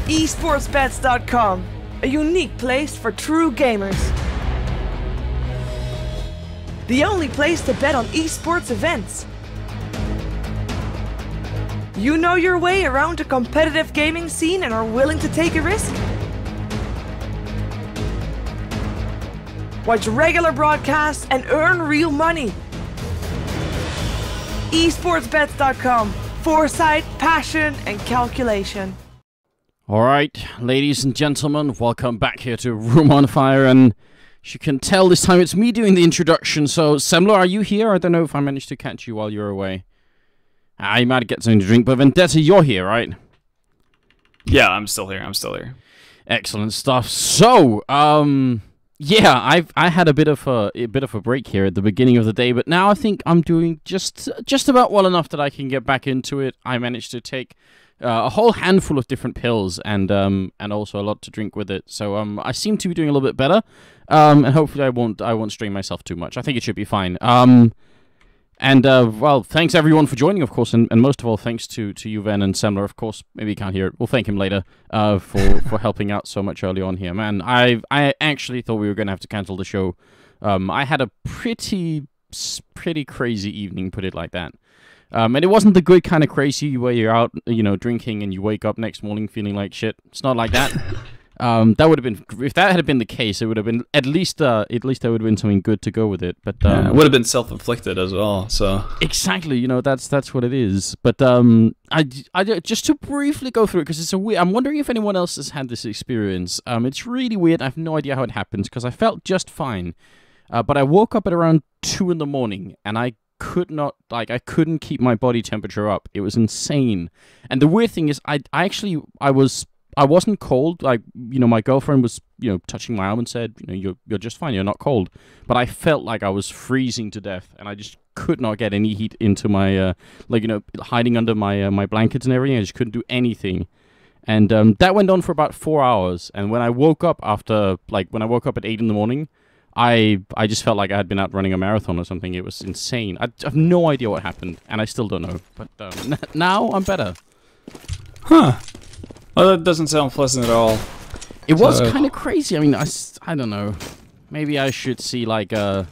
esportsbets.com, a unique place for true gamers. The only place to bet on esports events. You know your way around a competitive gaming scene and are willing to take a risk? Watch regular broadcasts and earn real money. esportsbets.com. Foresight, passion, and calculation. Alright, ladies and gentlemen, welcome back here to Room on Fire, and as you can tell, this time it's me doing the introduction. So, Semler, are you here? I don't know if I managed to catch you while you were away. You might get something to drink, but Vendetta, you're here, right? Yeah, I'm still here. Excellent stuff. So, yeah, I had a bit of a break here at the beginning of the day, but now I think I'm doing just about well enough that I can get back into it. I managed to take a whole handful of different pills and also a lot to drink with it. So I seem to be doing a little bit better, and hopefully I won't strain myself too much. I think it should be fine. Well, thanks everyone for joining, of course, and most of all, thanks to you, Ven and Semler, of course. Maybe you can't hear it. We'll thank him later for helping out so much early on here. Man, I actually thought we were going to have to cancel the show. I had a pretty crazy evening, put it like that. And it wasn't the good kind of crazy where you're out, drinking and you wake up next morning feeling like shit. It's not like that. That would have been, if that had been the case, it would have been at least there would have been something good to go with it. But it would have been self-inflicted as well. So exactly, that's what it is. But I just to briefly go through it because it's a weird. I'm wondering if anyone else has had this experience. It's really weird. I have no idea how it happens because I felt just fine, but I woke up at around 2 in the morning and I couldn't keep my body temperature up. It was insane. And the weird thing is, I wasn't cold. Like, my girlfriend was, touching my arm and said, you're just fine. You're not cold. But I felt like I was freezing to death, and I just could not get any heat into my, hiding under my blankets and everything. I just couldn't do anything. And that went on for about 4 hours. And when I woke up at 8 in the morning, I just felt like I had been out running a marathon or something. It was insane. I have no idea what happened, and I still don't know. But now I'm better. Huh. Well, that doesn't sound pleasant at all. It was kind of crazy. I mean, I don't know. Maybe I should see like a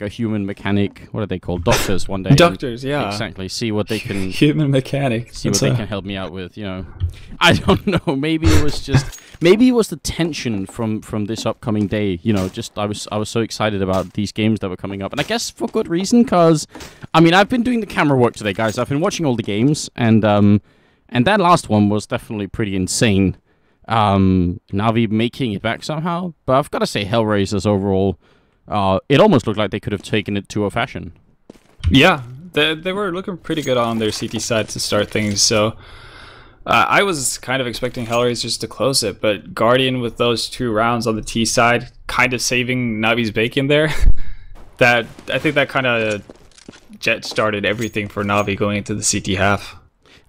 human mechanic. What are they called? Doctors one day. Doctors, yeah. Exactly. See what they can... Human mechanic. See what they can help me out with, I don't know. Maybe it was the tension from this upcoming day. I was so excited about these games that were coming up. And I guess for good reason, because, I've been doing the camera work today, guys. I've been watching all the games, and that last one was definitely pretty insane. NaVi making it back somehow. But I've got to say, HellRaisers overall, it almost looked like they could have taken it to a fashion. Yeah, they were looking pretty good on their CT side to start things. So I was kind of expecting HellRaisers to close it. But Guardian with those 2 rounds on the T side, kind of saving NaVi's bacon there. I think that kind of jet started everything for NaVi going into the CT half.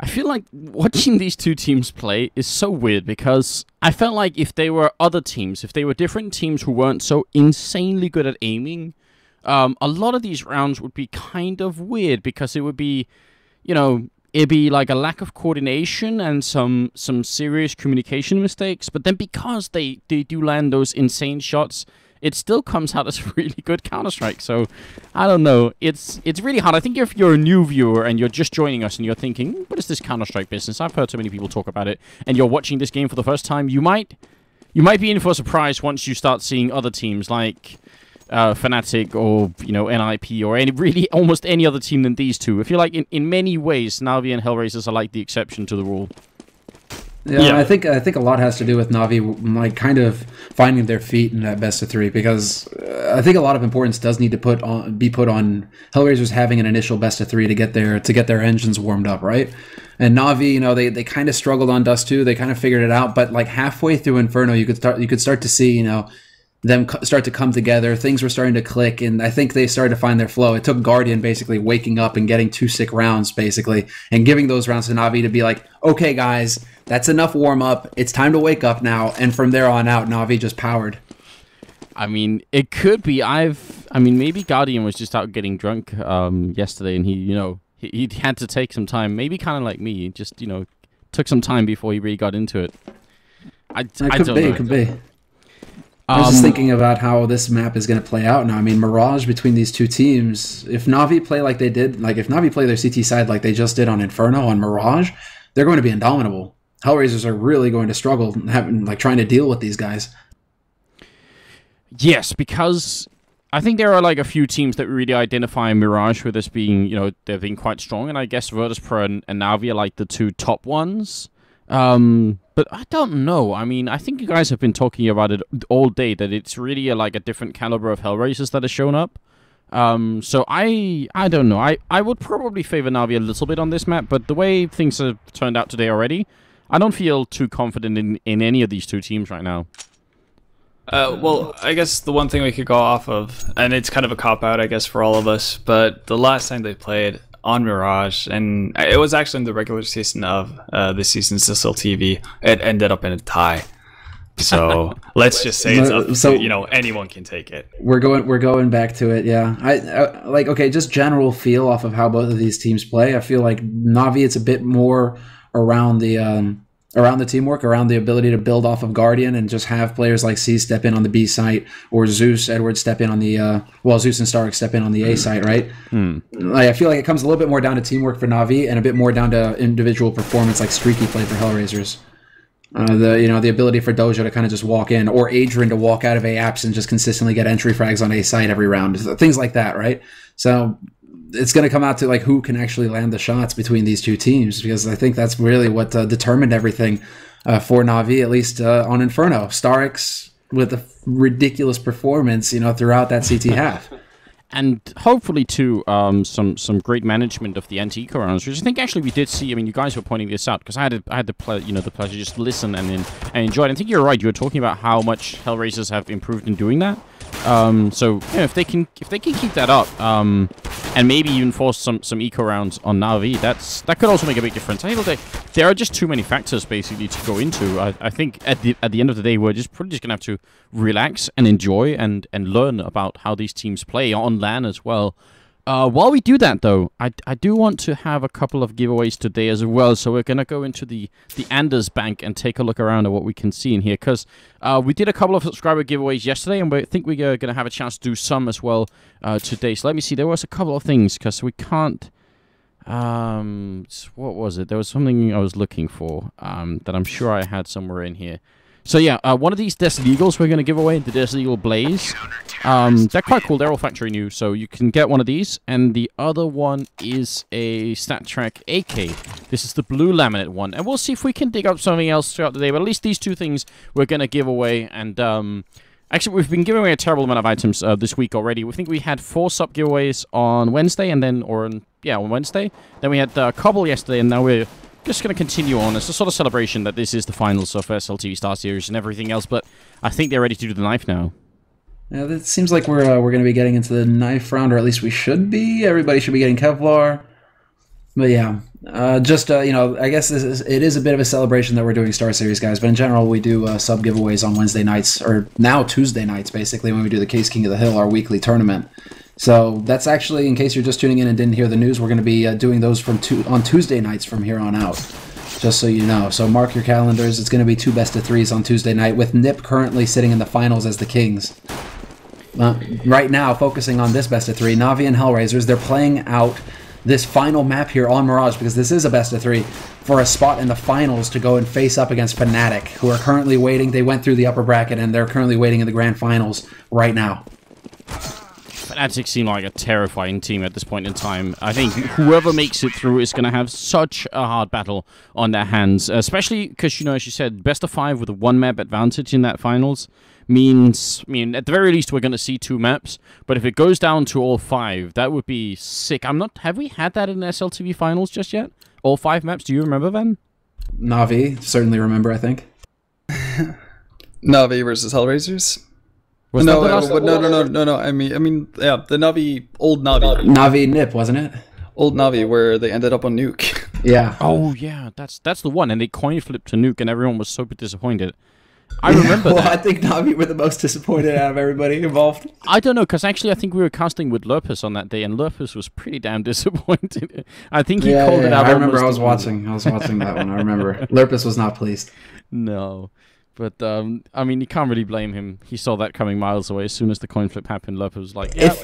I feel like watching these two teams play is so weird because I felt like if they were other teams, if they were different teams who weren't so insanely good at aiming, a lot of these rounds would be kind of weird because it would be, it'd be like a lack of coordination and some serious communication mistakes. But then because they do land those insane shots, it still comes out as really good Counter-Strike. So, I don't know. It's really hard. I think if you're a new viewer and you're just joining us and you're thinking, what is this Counter-Strike business? I've heard so many people talk about it. And you're watching this game for the first time, you might be in for a surprise once you start seeing other teams like Fnatic or, NIP or almost any other team than these two. I feel like in many ways, NaVi and HellRaisers are like the exception to the rule. Yeah, I think a lot has to do with NaVi kind of finding their feet in that best of 3 because I think a lot of importance does need to be put on HellRaisers having an initial best of 3 to get their engines warmed up, right? And NaVi, they kind of struggled on Dust 2. They kind of figured it out, but like halfway through Inferno, you could start to see them start to come together. Things were starting to click, and I think they started to find their flow. It took Guardian basically waking up and getting 2 sick rounds, basically, and giving those rounds to NaVi to be like, okay, guys, that's enough warm-up. It's time to wake up now. And from there on out, NaVi just powered. I mean, it could be. Maybe Guardian was just out getting drunk yesterday, and he had to take some time. Maybe kind of like me, just took some time before he really got into it. I It don't could be, know. it could be. I was just thinking about how this map is going to play out now. I mean, Mirage between these two teams, if NaVi play like they did, like if NaVi play their CT side like they just did on Inferno on Mirage, they're going to be indomitable. HellRaisers are really going to struggle trying to deal with these guys. Yes, because I think there are like a few teams that really identify Mirage with as being, you know, they've been quite strong, and I guess Virtus.pro and NaVi are like the two top ones. But I don't know. I mean, I think you guys have been talking about it all day, that it's really like a different caliber of HellRaisers that has shown up. So I don't know. I would probably favor NaVi a little bit on this map, but the way things have turned out today already, I don't feel too confident in any of these two teams right now. Well, I guess the one thing we could go off of, and it's kind of a cop-out, I guess, for all of us, but the last time they played on Mirage, and it was actually in the regular season of this season's SLTV, it ended up in a tie. So let's just say it's up to, you know, anyone can take it. We're going back to it, yeah. I like, okay, just general feel off of how both of these teams play. I feel like NaVi, it's a bit more around the teamwork, around the ability to build off of Guardian and just have players like C step in on the B site, or Zeus, Edward step in on the Zeus and Stark step in on the A site, right? Like, I feel like it comes a little bit more down to teamwork for NaVi and a bit more down to individual performance, like streaky play for HellRaisers. The ability for Dojo to kind of just walk in, or Adrian to walk out of A apps and just consistently get entry frags on A site every round, things like that, right? So it's going to come out to like who can actually land the shots between these two teams, because I think that's really what determined everything for NaVi, at least on Inferno. StarX with a ridiculous performance, you know, throughout that CT half. And hopefully, too, some great management of the anti-eco rounds, which I think actually we did see. I mean, you guys were pointing this out, because I had the pleasure to just listen and enjoy it. I think you're right. You were talking about how much HellRaisers have improved in doing that. So you know, if they can keep that up, and maybe even force some eco rounds on NaVi, that could also make a big difference. I think there are just too many factors basically to go into. I think at the end of the day, we're probably just gonna have to relax and enjoy and learn about how these teams play on LAN as well. While we do that, though, I do want to have a couple of giveaways today as well. So we're going to go into the Anders Bank and take a look around at what we can see in here. Because we did a couple of subscriber giveaways yesterday, and I think we're going to have a chance to do some as well today. So let me see. There was a couple of things, because we can't... what was it? There was something I was looking for that I'm sure I had somewhere in here. So yeah, one of these Desert Eagles we're going to give away, the Desert Eagle Blaze. They're quite cool. They're all factory new, so you can get one of these. And the other one is a StatTrak AK. This is the blue laminate one. And we'll see if we can dig up something else throughout the day. But at least these two things we're going to give away. And actually, we've been giving away a terrible amount of items this week already. We think we had 4 sub giveaways on Wednesday, and then, on Wednesday. Then we had a couple yesterday, and now we're just going to continue on. It's a sort of celebration that this is the finals of SLTV StarSeries and everything else, but I think they're ready to do the knife now. Yeah, it seems like we're going to be getting into the knife round, or at least we should be. Everybody should be getting Kevlar. But yeah, I guess it is a bit of a celebration that we're doing StarSeries, guys, but in general, we do sub giveaways on Wednesday nights, or now Tuesday nights, basically, when we do the Case King of the Hill, our weekly tournament. So that's actually, in case you're just tuning in and didn't hear the news, we're going to be doing those on Tuesday nights from here on out, just so you know. So mark your calendars. It's going to be 2 best-of-3s on Tuesday night, with Nip currently sitting in the finals as the Kings. Right now, focusing on this best-of-3, NaVi and HellRaisers, they're playing out this final map here on Mirage, because this is a best-of-3, for a spot in the finals to go and face up against Fnatic, who are currently waiting. They went through the upper bracket, and they're currently waiting in the grand finals right now. Fnatic seem like a terrifying team at this point in time. I think whoever makes it through is going to have such a hard battle on their hands, especially because, you know, as you said, best of 5 with a 1-map advantage in that finals means, at the very least, we're going to see 2 maps, but if it goes down to all 5, that would be sick. Have we had that in the SLTV finals just yet? All 5 maps? Do you remember, Ben? NaVi, certainly remember, I think. NaVi versus HellRaisers? No. I mean, yeah, the NaVi, old NaVi. NaVi Nip, wasn't it? Old NaVi, where they ended up on Nuke. Yeah. Oh yeah, that's the one, and they coin flipped to Nuke, and everyone was super disappointed. I remember that. I think NaVi were the most disappointed out of everybody involved. I don't know, because actually I think we were casting with Lurpus on that day, and Lurpus was pretty damn disappointed. I think he called it out. I remember I was watching that one. I remember. Lurpus was not pleased. No. But, I mean, you can't really blame him. He saw that coming miles away. As soon as the coin flip happened, Lopez was like, yeah.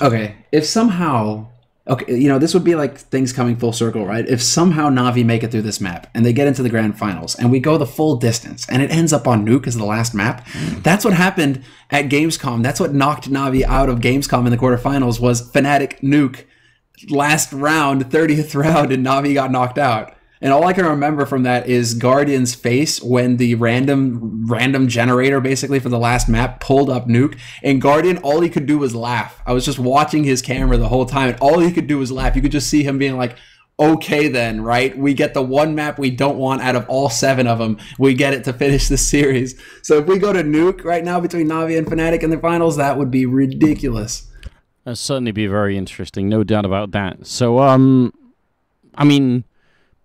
Okay, if somehow... Okay, you know, this would be like things coming full circle, right? If somehow Na'Vi make it through this map, and they get into the grand finals, and we go the full distance, and it ends up on Nuke as the last map, that's what happened at Gamescom. That's what knocked Na'Vi out of Gamescom in the quarterfinals, was Fnatic Nuke. Last round, 30th round, and Na'Vi got knocked out. And all I can remember from that is Guardian's face when the random generator, basically, for the last map pulled up Nuke. And Guardian, all he could do was laugh. I was just watching his camera the whole time, and all he could do was laugh. You could just see him being like, okay then, right? We get the one map we don't want out of all 7 of them. We get it to finish the series. So if we go to Nuke right now between Na'Vi and Fnatic in the finals, that would be ridiculous. That'd certainly be very interesting, no doubt about that. So, I mean...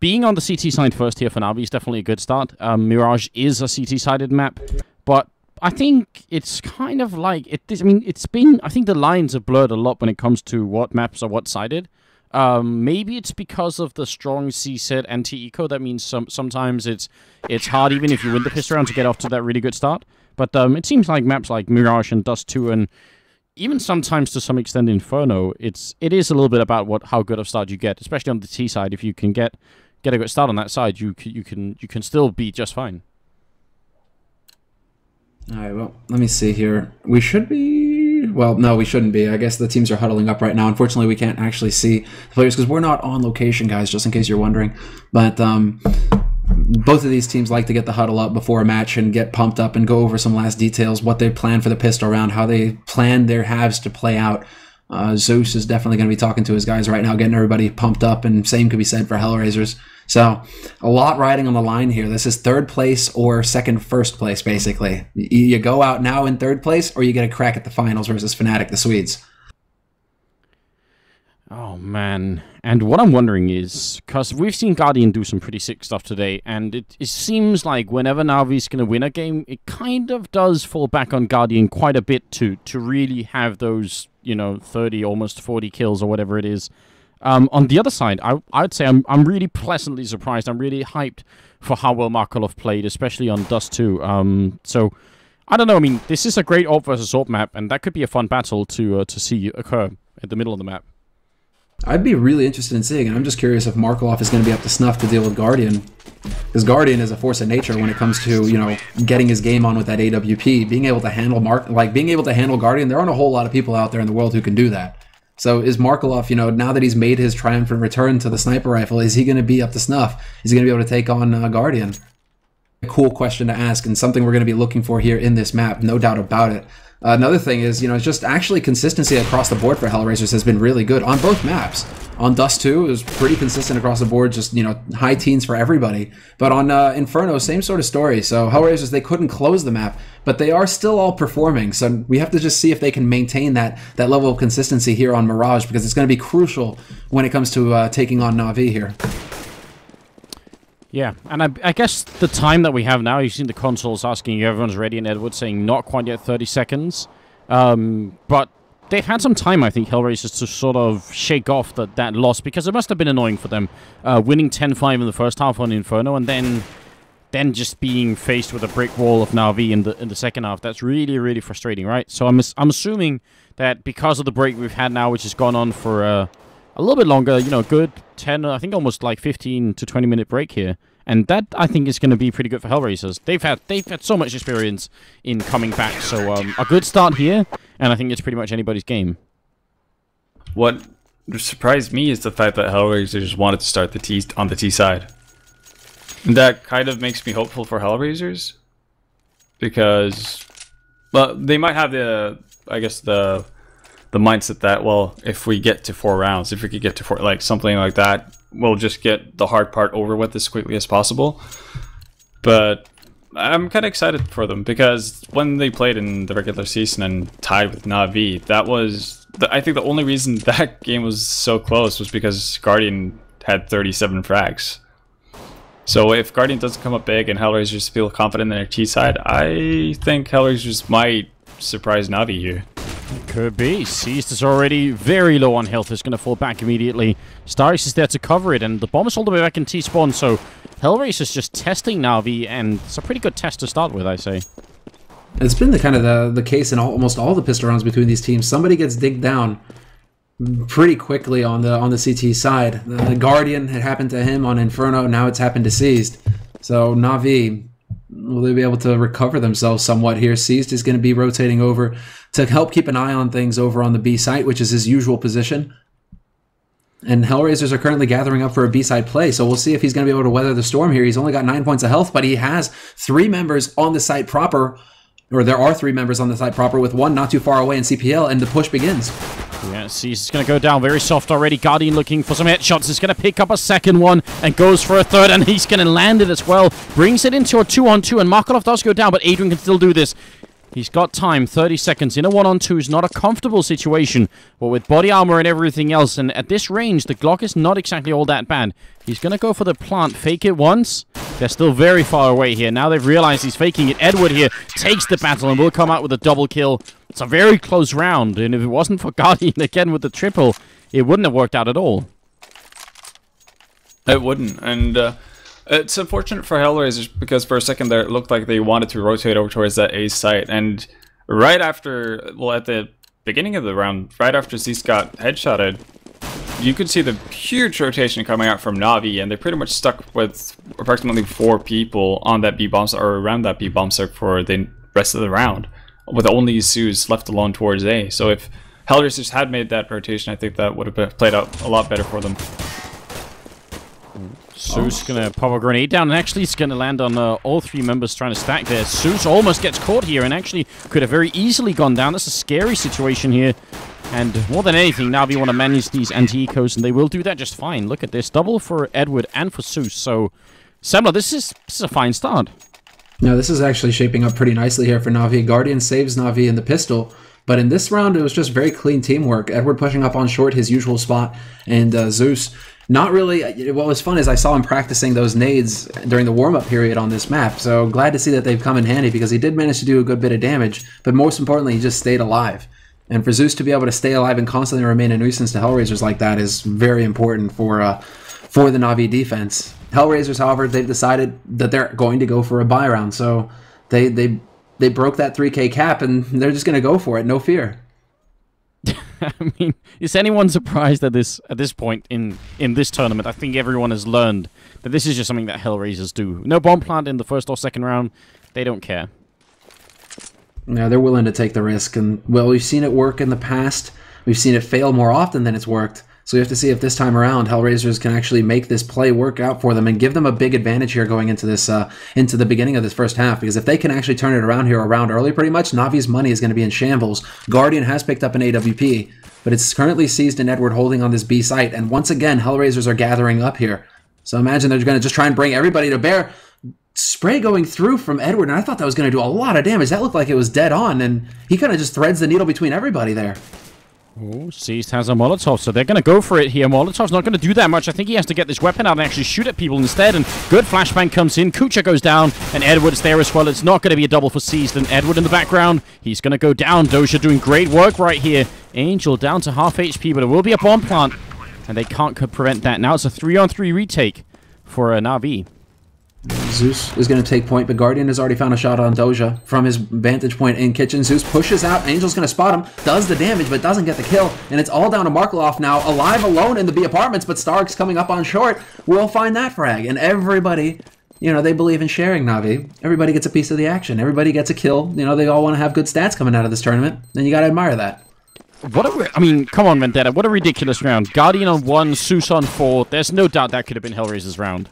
Being on the CT side first here for Na'Vi is definitely a good start. Mirage is a CT-sided map, but I think it's kind of like... I mean, it's been... I think the lines have blurred a lot when it comes to what maps are what-sided. Maybe it's because of the strong C-set anti-eco. That means sometimes it's hard, even if you win the pistol round, to get off to that really good start. But it seems like maps like Mirage and Dust 2 and even sometimes to some extent Inferno, it is a little bit about how good of start you get, especially on the T side. If you can get a good start on that side, you can still be just fine. All right, well, let me see here. We should be... Well, no, we shouldn't be. I guess the teams are huddling up right now. Unfortunately, we can't actually see the players because we're not on location, guys, just in case you're wondering. But both of these teams like to get the huddle up before a match and get pumped up and go over some last details, what they plan for the pistol round, how they plan their halves to play out. Zeus is definitely going to be talking to his guys right now, getting everybody pumped up, and same could be said for HellRaisers. So a lot riding on the line here. This is 3rd place or first place, basically. You go out now in 3rd place, or you get a crack at the finals versus Fnatic, the Swedes. Oh, man. And what I'm wondering is, because we've seen Guardian do some pretty sick stuff today, and it seems like whenever Navi's going to win a game, it kind of does fall back on Guardian quite a bit to really have those, 30, almost 40 kills or whatever it is. On the other side, I would say I'm really pleasantly surprised. I'm really hyped for how well Markelov played, especially on Dust 2. So, I don't know. I mean, this is a great AWP versus AWP map, and that could be a fun battle to see occur at the middle of the map. I'd be really interested in seeing it. I'm just curious if Markelov is going to be up to snuff to deal with Guardian. Because Guardian is a force of nature when it comes to, getting his game on with that AWP. Being able to handle Guardian, there aren't a whole lot of people out there in the world who can do that. So is Markelov, now that he's made his triumphant return to the sniper rifle, is he going to be up to snuff? Is he going to be able to take on Guardian? A cool question to ask, and something we're going to be looking for here in this map, no doubt about it. Another thing is, it's just actually consistency across the board for HellRaisers has been really good on both maps. On Dust 2, it was pretty consistent across the board, just, high teens for everybody. But on Inferno, same sort of story. So HellRaisers, they couldn't close the map, but they are still all performing. So we have to just see if they can maintain that level of consistency here on Mirage, because it's going to be crucial when it comes to taking on Na'Vi here. Yeah, and I guess the time that we have now, you've seen the consoles asking if everyone's ready, and Edward saying not quite yet 30 seconds. But they've had some time, I think, HellRaisers, to sort of shake off that loss, because it must have been annoying for them, winning 10-5 in the first half on Inferno, and then just being faced with a brick wall of Na'Vi in the second half. That's really, really frustrating, right? So I'm assuming that because of the break we've had now, which has gone on for a little bit longer, good 10, I think almost like 15 to 20 minute break here. And that, I think, is going to be pretty good for HellRaisers. They've had so much experience in coming back. So a good start here, and I think it's pretty much anybody's game. What surprised me is the fact that HellRaisers wanted to start on the T side. And that kind of makes me hopeful for HellRaisers, because, well, they might have the mindset that, well, if we get to 4 rounds, if we could get to 4, like something like that, we'll just get the hard part over with as quickly as possible. But I'm kind of excited for them, because when they played in the regular season and tied with NaVi, that was, I think the only reason that game was so close was because Guardian had 37 frags. So if Guardian doesn't come up big and HellRaisers feel confident in their T side, I think HellRaisers might surprise NaVi here. Could be. Seized is already very low on health. Is going to fall back immediately. StarSeries is there to cover it, and the bomb is all the way back in T-spawn, so HellRaisers just testing NaVi, and it's a pretty good test to start with, I say. It's been the case in almost all the pistol rounds between these teams. Somebody gets digged down pretty quickly on the CT side. The Guardian, it happened to him on Inferno. Now it's happened to Seized. So NaVi, will they be able to recover themselves somewhat here? Seized is going to be rotating over to help keep an eye on things over on the B site, which is his usual position. And HellRaisers are currently gathering up for a B-side play, so we'll see if he's going to be able to weather the storm here. He's only got 9 points of health, but he has 3 members on the site proper, or there are 3 members on the site proper, with 1 not too far away in CPL, and the push begins. Yeah, Seized is going to go down very soft already. Guardian looking for some headshots. He's going to pick up a second one and goes for a third, and he's going to land it as well. Brings it into a 2-on-2, and Markelov does go down, but Adrian can still do this. He's got time, 30 seconds. In a 1-on-2 is not a comfortable situation, but with body armor and everything else, and at this range, the Glock is not exactly all that bad. He's going to go for the plant, fake it once. They're still very far away here. Now they've realized he's faking it. Edward here takes the battle and will come out with a double kill. It's a very close round, and if it wasn't for Guardian again with the triple, it wouldn't have worked out at all. It wouldn't, and it's unfortunate for HellRaisers because for a second there it looked like they wanted to rotate over towards that A site, and right after, well, at the beginning of the round, right after Zeus got headshotted, you could see the huge rotation coming out from NaVi, and they're pretty much stuck with approximately 4 people on that B bomb site, or around that B bomb site for the rest of the round, with only Zeus left alone towards A. So if HellRaisers had made that rotation, I think that would have played out a lot better for them. Zeus gonna pop a grenade down, and actually it's gonna land on all 3 members trying to stack there. Zeus almost gets caught here, and actually could have very easily gone down. That's a scary situation here. And more than anything, NaVi want to manage these anti-ecos, and they will do that just fine. Look at this, double for Edward and for Zeus. So, Semler, this is a fine start. No, this is actually shaping up pretty nicely here for NaVi. Guardian saves NaVi in the pistol, but in this round, it was just very clean teamwork. Edward pushing up on short, his usual spot, and Zeus not really. What was fun is I saw him practicing those nades during the warm-up period on this map, so glad to see that they've come in handy because he did manage to do a good bit of damage, but most importantly, he just stayed alive. And for Zeus to be able to stay alive and constantly remain a nuisance to HellRaisers like that is very important for the NaVi defense. HellRaisers, however, they've decided that they're going to go for a buy round, so they broke that 3K cap, and they're just going to go for it, no fear. I mean, is anyone surprised at this point in this tournament? I think everyone has learned that this is just something that HellRaisers do. No bomb plant in the first or second round. They don't care. Yeah, they're willing to take the risk, and well, we've seen it work in the past. We've seen it fail more often than it's worked. So we have to see if this time around HellRaisers can actually make this play work out for them and give them a big advantage here going into this into the beginning of this first half. Because if they can actually turn it around here a round early, pretty much NaVi's money is going to be in shambles. Guardian has picked up an AWP, but it's currently Seized and Edward holding on this B site. And once again, HellRaisers are gathering up here. So imagine they're going to just try and bring everybody to bear. Spray going through from Edward, and I thought that was going to do a lot of damage. That looked like it was dead on, and he kind of just threads the needle between everybody there. Oh, Seized has a Molotov, so they're going to go for it here. Molotov's not going to do that much. I think he has to get this weapon out and actually shoot at people instead, and good flashbang comes in. Kucha goes down, and Edward's there as well. It's not going to be a double for Seized, and Edward in the background. He's going to go down. Doja doing great work right here. Angel down to half HP, but it will be a bomb plant, and they can't prevent that. Now it's a 3-on-3 retake for NaVi. Zeus is going to take point, but Guardian has already found a shot on Doja from his vantage point in kitchen. Zeus pushes out. Angel's going to spot him, does the damage, but doesn't get the kill. And it's all down to Markelov now, alive alone in the B apartments, but Stark's coming up on short. We'll find that frag. And everybody, you know, they believe in sharing, NaVi. Everybody gets a piece of the action. Everybody gets a kill. You know, they all want to have good stats coming out of this tournament. And you got to admire that. I mean, come on, Vendetta. What a ridiculous round. Guardian on 1, Zeus on 4. There's no doubt that could have been HellRaisers' round.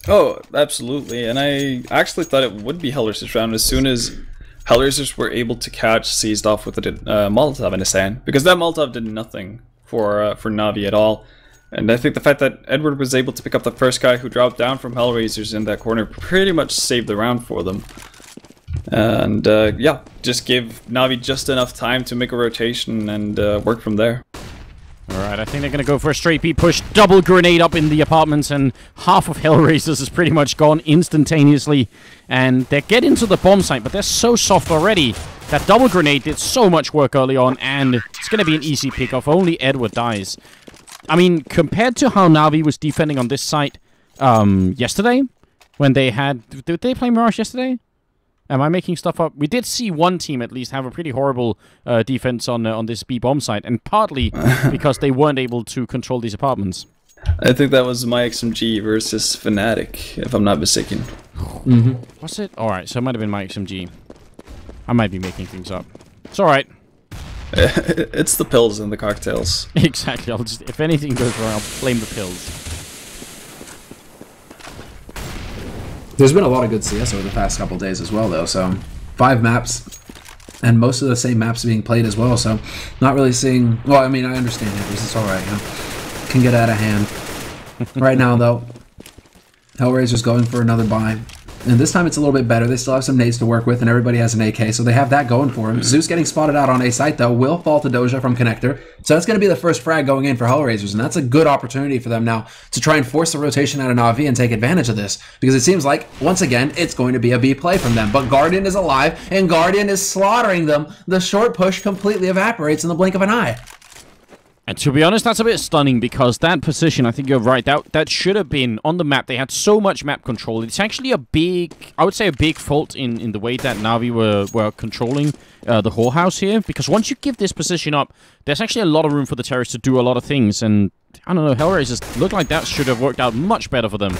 Oh, absolutely, and I actually thought it would be HellRaisers' round as soon as HellRaisers were able to catch Seized off with a Molotov in his hand, because that Molotov did nothing for NaVi at all. And I think the fact that Edward was able to pick up the first guy who dropped down from HellRaisers in that corner pretty much saved the round for them. And yeah, just gave NaVi just enough time to make a rotation and work from there. Alright, I think they're going to go for a straight B push. Double grenade up in the apartments, and half of HellRaisers is pretty much gone instantaneously. And they get into the bomb site, but they're so soft already. That double grenade did so much work early on, and it's going to be an easy pick-off. Only Edward dies. I mean, compared to how NaVi was defending on this site, yesterday when they had... Did they play Mirage yesterday? Am I making stuff up? We did see one team at least have a pretty horrible defense on this B-bomb site, and partly because they weren't able to control these apartments. I think that was my XMG versus Fnatic, if I'm not mistaken. Was it? Alright, so it might have been my XMG. I might be making things up. It's alright. It's the pills and the cocktails. Exactly. I'll just, if anything goes wrong, I'll blame the pills. There's been a lot of good CS over the past couple days as well, though. So 5 maps, and most of the same maps being played as well. So not really seeing. Well, I mean, I understand it. It's all right. You know, can get out of hand. Right now, though, HellRaisers going for another buy. And this time it's a little bit better. They still have some nades to work with, and everybody has an AK, so they have that going for him. Zeus getting spotted out on A site, though, will fall to Doja from Connector. So that's going to be the first frag going in for HellRaisers, and that's a good opportunity for them now to try and force the rotation out of NaVi and take advantage of this. Because it seems like, once again, it's going to be a B play from them. But Guardian is alive, and Guardian is slaughtering them. The short push completely evaporates in the blink of an eye. And to be honest, that's a bit stunning because that position, I think you're right, that should have been on the map. They had so much map control. It's actually a big, I would say a big fault in the way that NaVi were controlling the whorehouse here. Because once you give this position up, there's actually a lot of room for the terrorists to do a lot of things. And, I don't know, HellRaisers look like that should have worked out much better for them.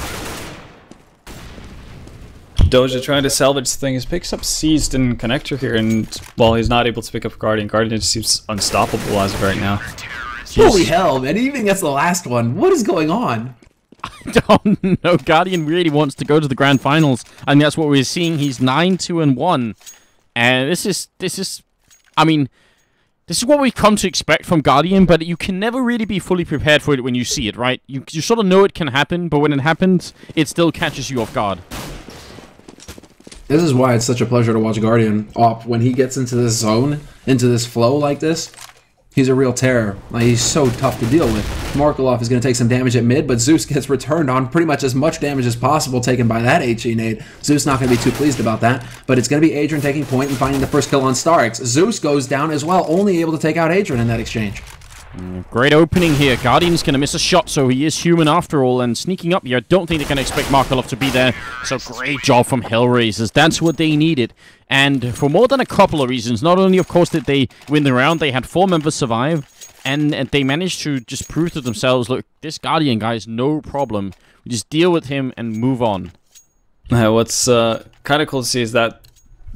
Doja trying to salvage things, picks up Seized in Connector here, and while he's not able to pick up Guardian, Guardian just seems unstoppable as of right now. Holy hell, man. He even gets the last one. What is going on? I don't know. Guardian really wants to go to the grand finals. I mean, that's what we're seeing. He's 9-2-1. And this is, I mean, this is what we come to expect from Guardian, but you can never really be fully prepared for it when you see it, right? You sort of know it can happen, but when it happens, it still catches you off guard. This is why it's such a pleasure to watch Guardian op. When he gets into this zone, into this flow like this, he's a real terror. Like, he's so tough to deal with. Markelov is going to take some damage at mid, but Zeus gets returned on pretty much as much damage as possible taken by that HE nade. Zeus not going to be too pleased about that, but it's going to be Adrian taking point and finding the first kill on StarX. Zeus goes down as well, only able to take out Adrian in that exchange. Great opening here. Guardian's going to miss a shot, so he is human after all, and sneaking up here. I don't think they can expect Markelov to be there, so great job from HellRaisers. That's what they needed. And for more than a couple of reasons, not only, of course, did they win the round, they had 4 members survive, and they managed to just prove to themselves, look, this Guardian guy is no problem. We just deal with him and move on. What's kind of cool to see is that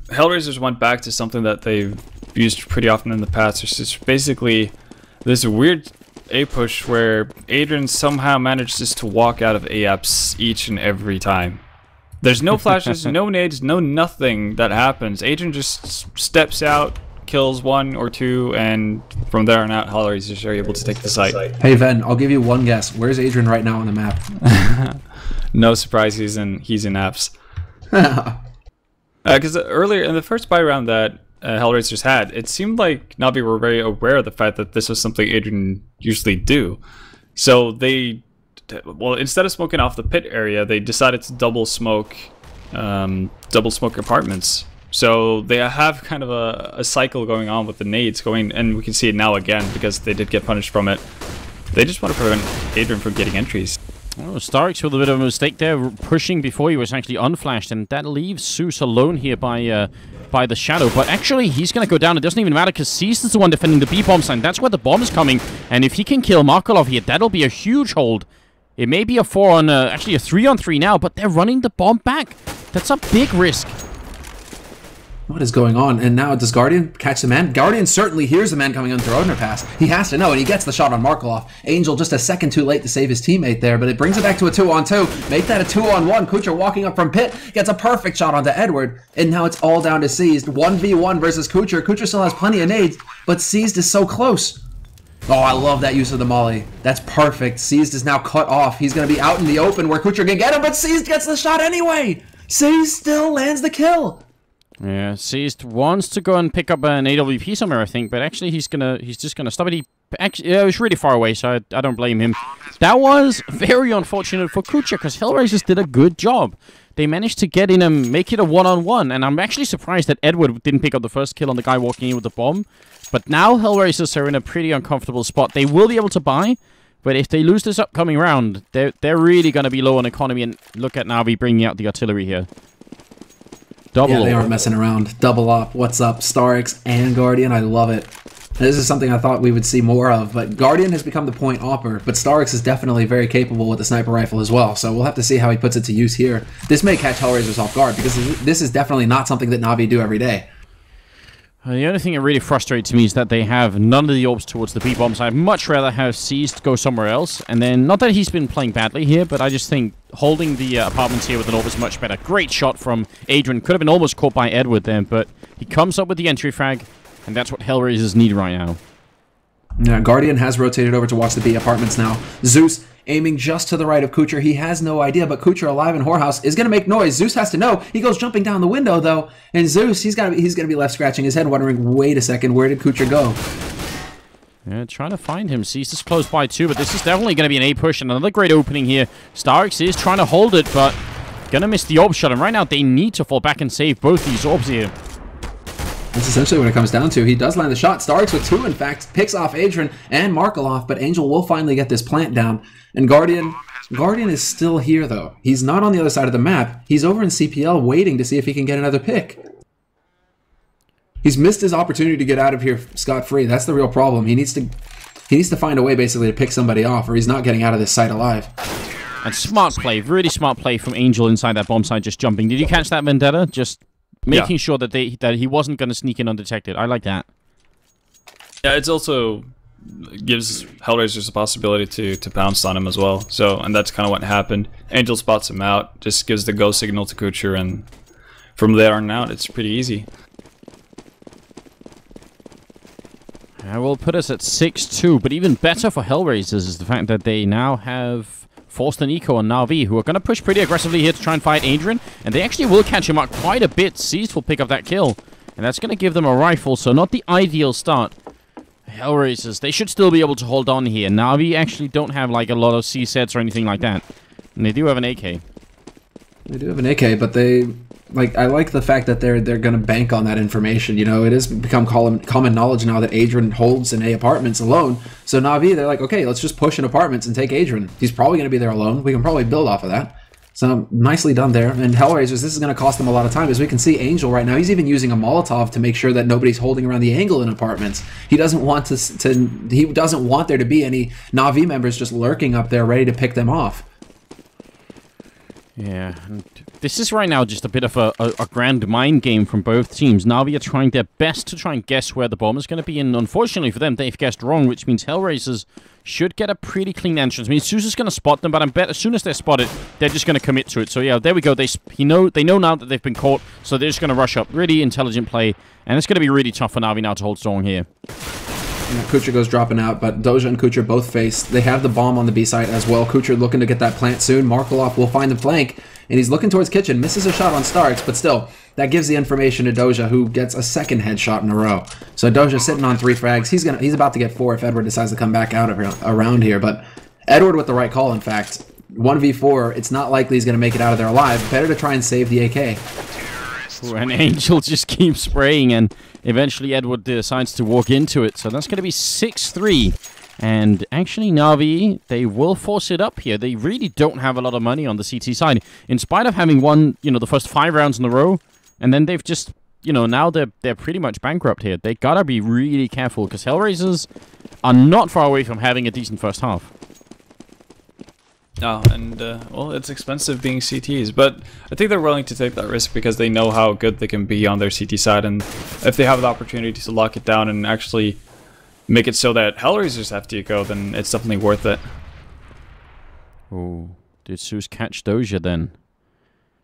HellRaisers went back to something that they've used pretty often in the past. It's just basically this weird A push where Adrian somehow manages to walk out of A-apps each and every time. There's no flashes, no nades, no nothing that happens. Adrian just steps out, kills 1 or 2, and from there on out, HellRaisers are able to take the site. Hey Ven, I'll give you one guess. Where's Adrian right now on the map? No surprise, he's in apps. Because earlier in the first buy round that HellRaisers had, it seemed like NaVi were very aware of the fact that this was something Adrian usually do. So they, well, instead of smoking off the pit area, they decided to double smoke apartments. So they have kind of a cycle going on with the nades going, and we can see it now again because they did get punished from it. They just want to prevent Adrian from getting entries. Oh, StarX with a bit of a mistake there, pushing before he was actually unflashed, and that leaves Zeus alone here by the Shadow. But actually, he's going to go down. It doesn't even matter because Seized is the one defending the B-bomb sign. That's where the bomb is coming, and if he can kill Markelov here, that'll be a huge hold. It may be a 4-on, actually a 3-on-3 now, but they're running the bomb back. That's a big risk. What is going on? And now does Guardian catch the man? Guardian certainly hears the man coming on through underpass. He has to know, and he gets the shot on Markelov. Angel just a second too late to save his teammate there, but it brings it back to a 2-on-2. Make that a 2-on-1. Kucher walking up from pit, gets a perfect shot onto Edward, and now it's all down to Seized. 1v1 versus Kucher. Kucher still has plenty of nades, but Seized is so close. Oh, I love that use of the molly. That's perfect. Seized is now cut off. He's going to be out in the open where Kucher can get him, but Seized gets the shot anyway. Seized still lands the kill. Yeah, Seized wants to go and pick up an AWP somewhere, I think, but actually he's just gonna stop it. It was really far away, so I don't blame him. That was very unfortunate for Kucher, because HellRaisers did a good job. They managed to get in and make it a 1-on-1, and I'm actually surprised that Edward didn't pick up the first kill on the guy walking in with the bomb. But now HellRaisers are in a pretty uncomfortable spot. They will be able to buy, But if they lose this upcoming round, they're really going to be low on economy. And look at NaVi bringing out the artillery here. Double Yeah, they AWP. aren't messing around. Double up. What's up? StarX and Guardian. I love it. This is something I thought we would see more of, but Guardian has become the point opper, but StarX is definitely very capable with the sniper rifle as well, so we'll have to see how he puts it to use here. This may catch HellRaisers off guard, because this is definitely not something that NaVi do every day. The only thing that really frustrates me is that they have none of the orbs towards the B-bombs. I'd much rather have Seized go somewhere else, and then, not that he's been playing badly here, but I just think holding the apartments here with an orb is much better. Great shot from Adrian. Could have been almost caught by Edward there, but he comes up with the entry frag. And that's what HellRaisers need right now. Yeah, Guardian has rotated over to watch the B apartments now. Zeus aiming just to the right of Kucher. He has no idea, but Kucher alive in Whorehouse is going to make noise. Zeus has to know. He goes jumping down the window, though. And Zeus, he's going to be left scratching his head, wondering, wait a second, where did Kucher go? Yeah, trying to find him. Seized is close by too, but this is definitely going to be an A push. And another great opening here. StarX is trying to hold it, but going to miss the orb shot. And right now, they need to fall back and save both these orbs here. That's essentially what it comes down to. He does land the shot. StarX with 2, in fact, picks off Adrian and Markeloff, but Angel will finally get this plant down. And Guardian is still here, though. He's not on the other side of the map. He's over in CPL waiting to see if he can get another pick. He's missed his opportunity to get out of here scot-free. That's the real problem. He needs to find a way, basically, to pick somebody off, or he's not getting out of this site alive. And smart play, really smart play from Angel inside that bomb site, just jumping. Did you catch that, Vendetta? Just making sure that he wasn't going to sneak in undetected. I like that. Yeah, it's also gives HellRaisers the possibility to pounce on him as well. So, and that's kind of what happened. Angel spots him out, just gives the go signal to Kucher, and from there on out, it's pretty easy. I will put us at 6-2, but even better for HellRaisers is the fact that they now have Forced and Eco and NaVi, who are going to push pretty aggressively here to try and fight Adrian, and they actually will catch him up quite a bit. Seized will pick up that kill, and that's going to give them a rifle, so not the ideal start. HellRaisers, they should still be able to hold on here. NaVi actually don't have like a lot of C sets or anything like that, and they do have an AK. They do have an AK, but I like the fact that they're going to bank on that information. You know, it has become common knowledge now that Adrian holds in A apartments alone. So NaVi, they're like, okay, let's just push in apartments and take Adrian. He's probably going to be there alone. We can probably build off of that. So nicely done there. And HellRaisers, this is going to cost them a lot of time. As we can see, Angel right now, he's even using a Molotov to make sure that nobody's holding around the angle in apartments. He doesn't want he doesn't want there to be any NaVi members just lurking up there ready to pick them off. Yeah, and this is right now just a bit of a grand mind game from both teams. NaVi are trying their best to try and guess where the bomb is going to be, and unfortunately for them, they've guessed wrong, which means HellRaisers should get a pretty clean entrance. I mean, Zeus is going to spot them, but I bet as soon as they're spotted, they're just going to commit to it. So yeah, there we go. They know now that they've been caught, so they're just going to rush up. Really intelligent play, and it's going to be really tough for NaVi now to hold strong here. Kucher goes dropping out, but Doja and Kucher both face. They have the bomb on the B site as well. Kucher looking to get that plant soon. Markeloff will find the flank, and he's looking towards kitchen. Misses a shot on StarX, but still, that gives the information to Doja, who gets a second headshot in a row. So Doja sitting on 3 frags. He's about to get 4 if Edward decides to come back out around here. But Edward with the right call, in fact. 1v4, it's not likely he's going to make it out of there alive. Better to try and save the AK. And Angel just keeps spraying, and eventually Edward decides to walk into it. So that's going to be 6-3. And actually, NaVi, they will force it up here. They really don't have a lot of money on the CT side. In spite of having won, the first 5 rounds in a row, and then they've just, now they're pretty much bankrupt here. They gotta be really careful, because HellRaisers are not far away from having a decent first half. Oh, and, well, it's expensive being CTs, but I think they're willing to take that risk because they know how good they can be on their CT side, and if they have the opportunity to lock it down and actually make it so that HellRaisers have to go, then it's definitely worth it. Oh, did Zeus catch Doja then?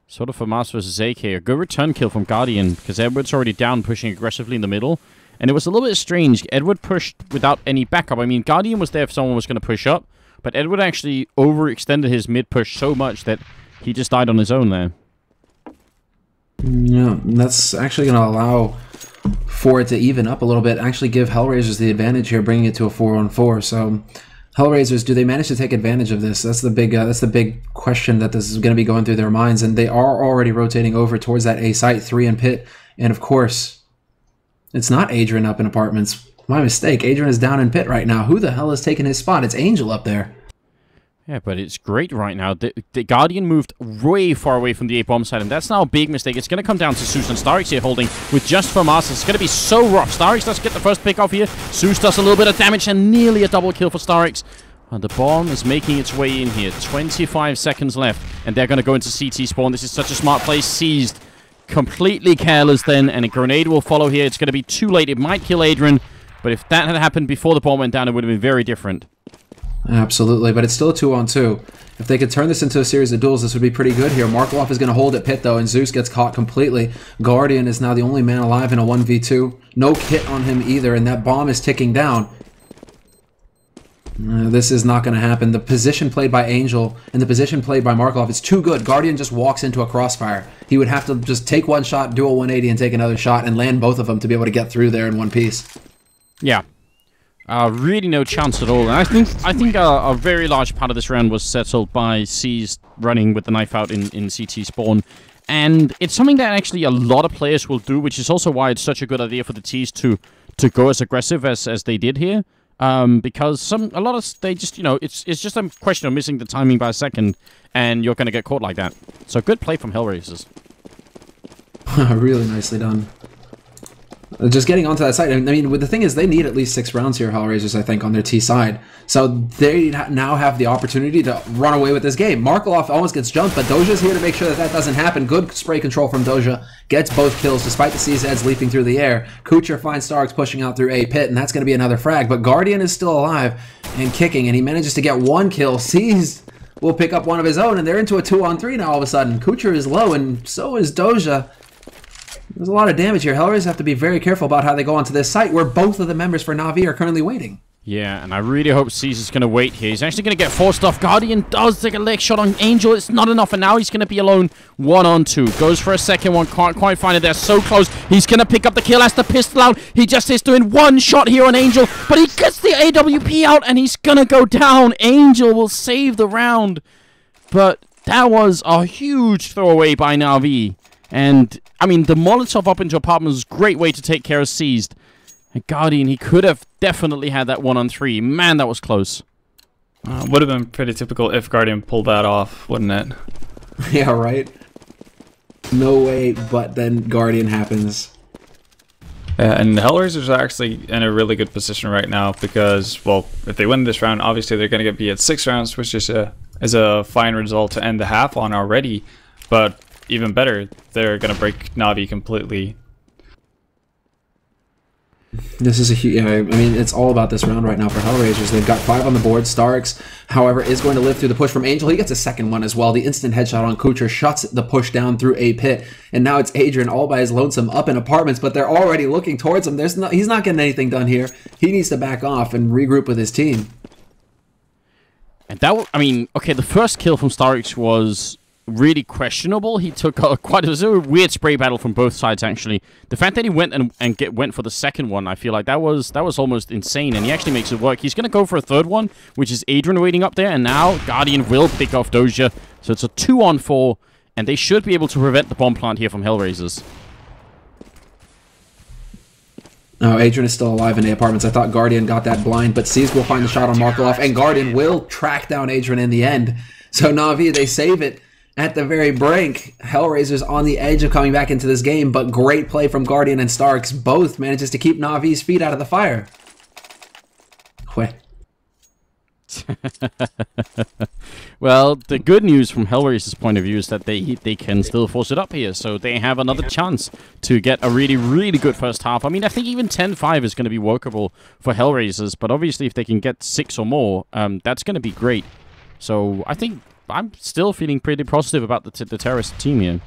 Sort of for Mars versus AK, a good return kill from Guardian, because Edward's already down, pushing aggressively in the middle, and it was a little bit strange. Edward pushed without any backup. I mean, Guardian was there if someone was going to push up, but Edward actually overextended his mid-push so much that he just died on his own there. Yeah, that's actually going to allow for it to even up a little bit, actually give HellRaisers the advantage here, bringing it to a 4-on-4. So HellRaisers, do they manage to take advantage of this? That's the big question that this is going to be going through their minds, and they are already rotating over towards that A site, 3 in pit, and of course, it's not Adrian up in apartments. my mistake. Adrian is down in pit right now. Who the hell is taking his spot? It's Angel up there. Yeah, but it's great right now. The Guardian moved way far away from the A-bomb side, and that's now a big mistake. It's going to come down to Zeus and StarSeries here holding with just for Masters. It's going to be so rough. StarSeries does get the first pick off here. Zeus does a little bit of damage and nearly a double kill for StarSeries. And the bomb is making its way in here. 25 seconds left, and they're going to go into CT spawn. This is such a smart play. Seized. Completely careless then, and a grenade will follow here. It's going to be too late. It might kill Adrian, but if that had happened before the bomb went down, it would have been very different. Absolutely, but it's still a 2-on-2. If they could turn this into a series of duels, this would be pretty good here. Markov is going to hold at pit, though, and Zeus gets caught completely. Guardian is now the only man alive in a 1v2. No kit on him either, and that bomb is ticking down. This is not going to happen. The position played by Angel and the position played by Markov is too good. Guardian just walks into a crossfire. He would have to just take one shot, do a 180, and take another shot, and land both of them to be able to get through there in one piece. Yeah. Really no chance at all. And I think a very large part of this round was settled by C's running with the knife out in CT spawn. And it's something that actually a lot of players will do, which is also why it's such a good idea for the T's to go as aggressive as they did here. Because a lot of they just, you know, it's just a question of missing the timing by a second, and you're going to get caught like that. So good play from HellRaisers. Really nicely done. Just getting onto that side, I mean, the thing is, they need at least 6 rounds here, HellRaisers, I think, on their T side. So they now have the opportunity to run away with this game. Markov almost gets jumped, but Doja's here to make sure that that doesn't happen. Good spray control from Doja. Gets both kills, despite the CZs leaping through the air. Kucher finds Starks pushing out through A pit, and that's going to be another frag. But Guardian is still alive and kicking, and he manages to get 1 kill. C's will pick up one of his own, and they're into a 2-on-3 now all of a sudden. Kucher is low, and so is Doja. There's a lot of damage here. HellRaisers have to be very careful about how they go onto this site, where both of the members for NaVi are currently waiting. Yeah, and I really hope Caesar's going to wait here. He's actually going to get forced off. Guardian does take a leg shot on Angel. It's not enough, and now he's going to be alone 1-on-2. Goes for a second one. Can't quite find it. They're so close. He's going to pick up the kill. Has the pistol out. He just is doing 1 shot here on Angel, but he gets the AWP out, and he's going to go down. Angel will save the round, but that was a huge throwaway by NaVi. And, I mean, the Molotov up into apartment was a great way to take care of Seized. And Guardian, he could have definitely had that 1-on-3. Man, that was close. Would have been pretty typical if Guardian pulled that off, wouldn't it? Yeah, right? No way, but then Guardian happens. And HellRaisers are actually in a really good position right now because, well, if they win this round, obviously they're going to be at 6 rounds, which is a fine result to end the half on already. But even better, they're going to break NaVi completely. This is a huge... I mean, it's all about this round right now for HellRaisers. They've got 5 on the board. Starks, however, is going to live through the push from Angel. He gets a second one as well. The instant headshot on Kucher shuts the push down through A pit. And now it's Adrian all by his lonesome up in apartments, but they're already looking towards him. He's not getting anything done here. He needs to back off and regroup with his team. And that, I mean, okay, the first kill from Starks was really questionable. He took quite a weird spray battle from both sides, actually. The fact that he went went for the second one, I feel like that was almost insane, and he actually makes it work. He's going to go for a third one, which is Adrian waiting up there, and now Guardian will pick off Doja. So it's a 2-on-4, and they should be able to prevent the bomb plant here from HellRaisers. Oh, Adrian is still alive in the apartments. I thought Guardian got that blind, but C's will find the shot on Markov, and Guardian will track down Adrian in the end. So NaVi, they save it at the very brink. HellRaisers on the edge of coming back into this game, but great play from Guardian and Starks. Both manages to keep NaVi's feet out of the fire. Well, the good news from HellRaisers' point of view is that they can still force it up here, so they have another chance to get a really, really good first half. I mean, I think even 10-5 is going to be workable for HellRaisers, but obviously if they can get 6 or more, that's going to be great. So I think I'm still feeling pretty positive about the terrorist team here.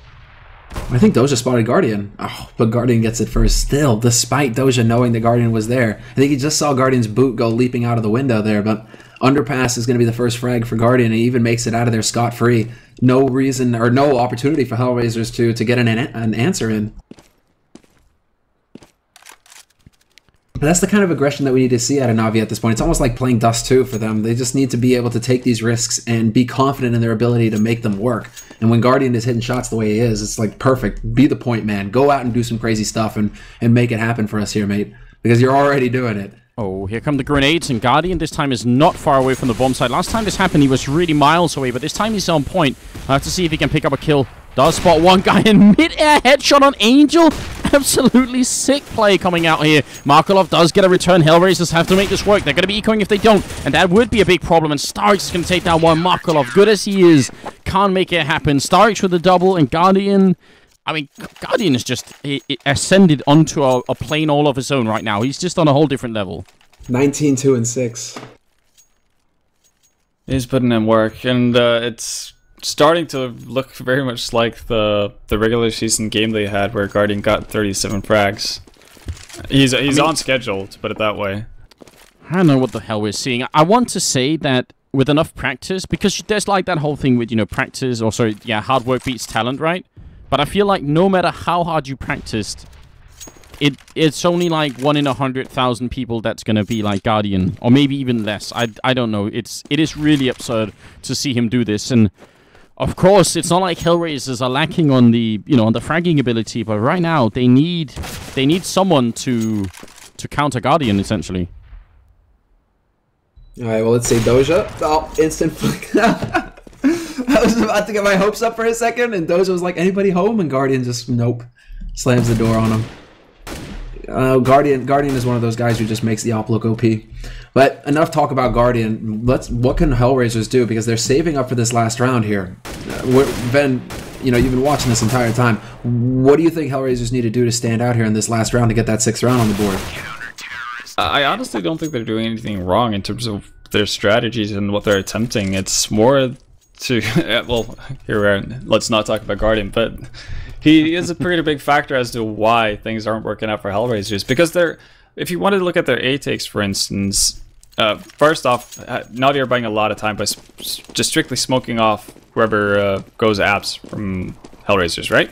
I think Doja spotted Guardian. Oh, but Guardian gets it first still, despite Doja knowing the Guardian was there. I think he just saw Guardian's boot go leaping out of the window there, but Underpass is going to be the first frag for Guardian, and he even makes it out of there scot-free. No reason, or no opportunity for HellRaisers to get an answer in. But that's the kind of aggression that we need to see out of NaVi at this point. It's almost like playing Dust 2 for them. They just need to be able to take these risks and be confident in their ability to make them work. And when Guardian is hitting shots the way he is, it's like perfect. Be the point man. Go out and do some crazy stuff and make it happen for us here, mate. because you're already doing it. Oh, here come the grenades, and Guardian this time is not far away from the bomb site. Last time this happened, he was really miles away, but this time he's on point. I have to see if he can pick up a kill. Does spot one guy in mid-air headshot on Angel. Absolutely sick play coming out here. Markelov does get a return. HellRaisers have to make this work. They're going to be ecoing if they don't, and that would be a big problem. And StarSeries is going to take down one. Markelov, good as he is, can't make it happen. StarSeries with a double, and Guardian... I mean, Guardian is just ascended onto a plane all of his own right now. He's just on a whole different level. 19-2-6. He's putting in work, and it's starting to look very much like the regular season game they had, where Guardian got 37 frags. He's on schedule, to put it that way. I don't know what the hell we're seeing. I want to say that with enough practice, because there's like that whole thing with, you know, practice, or sorry, yeah, hard work beats talent, right? But I feel like no matter how hard you practiced, it's only like 1 in 100,000 people that's gonna be like Guardian, or maybe even less. I don't know. It is really absurd to see him do this, and of course it's not like HellRaisers are lacking on the on the fragging ability, but right now they need someone to counter Guardian essentially. All right, well, let's say Doja. Oh, instant flick. I was about to get my hopes up for a second, and Doja was like, anybody home? And Guardian just, nope. Slams the door on him. Guardian is one of those guys who just makes the op look OP. But enough talk about Guardian. What can HellRaisers do? Because they're saving up for this last round here. Ben, you've been watching this entire time. What do you think HellRaisers need to do to stand out here in this last round to get that 6th round on the board? I honestly don't think they're doing anything wrong in terms of their strategies and what they're attempting. It's more to well, let's not talk about Guardian, but he is a pretty big factor as to why things aren't working out for HellRaisers. Because if you wanted to look at their A takes, for instance, first off, NaVi are buying a lot of time by just strictly smoking off whoever goes apps from HellRaisers, right?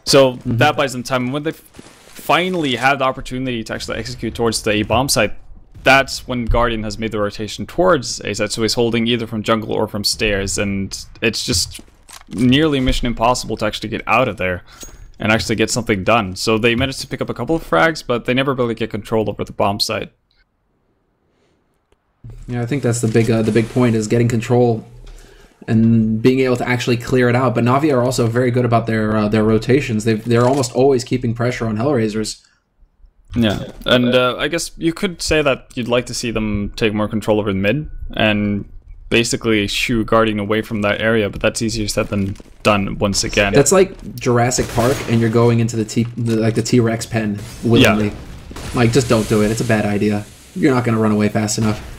So that buys them time. And when they finally have the opportunity to actually execute towards the A bomb site, that's when Guardian has made the rotation towards A site, so he's holding either from jungle or from stairs, and it's just nearly mission impossible to actually get out of there and actually get something done. So they managed to pick up a couple of frags, but they never really get control over the bomb site. Yeah, I think that's the big point, is getting control and being able to actually clear it out. But NaVi are also very good about their rotations. They're almost always keeping pressure on HellRaisers. Yeah, and I guess you could say that you'd like to see them take more control over the mid and basically shoo Guardian away from that area, but that's easier said than done once again. That's like Jurassic Park, and you're going into the T-Rex pen willingly. Yeah. Like, just don't do it. It's a bad idea. You're not going to run away fast enough.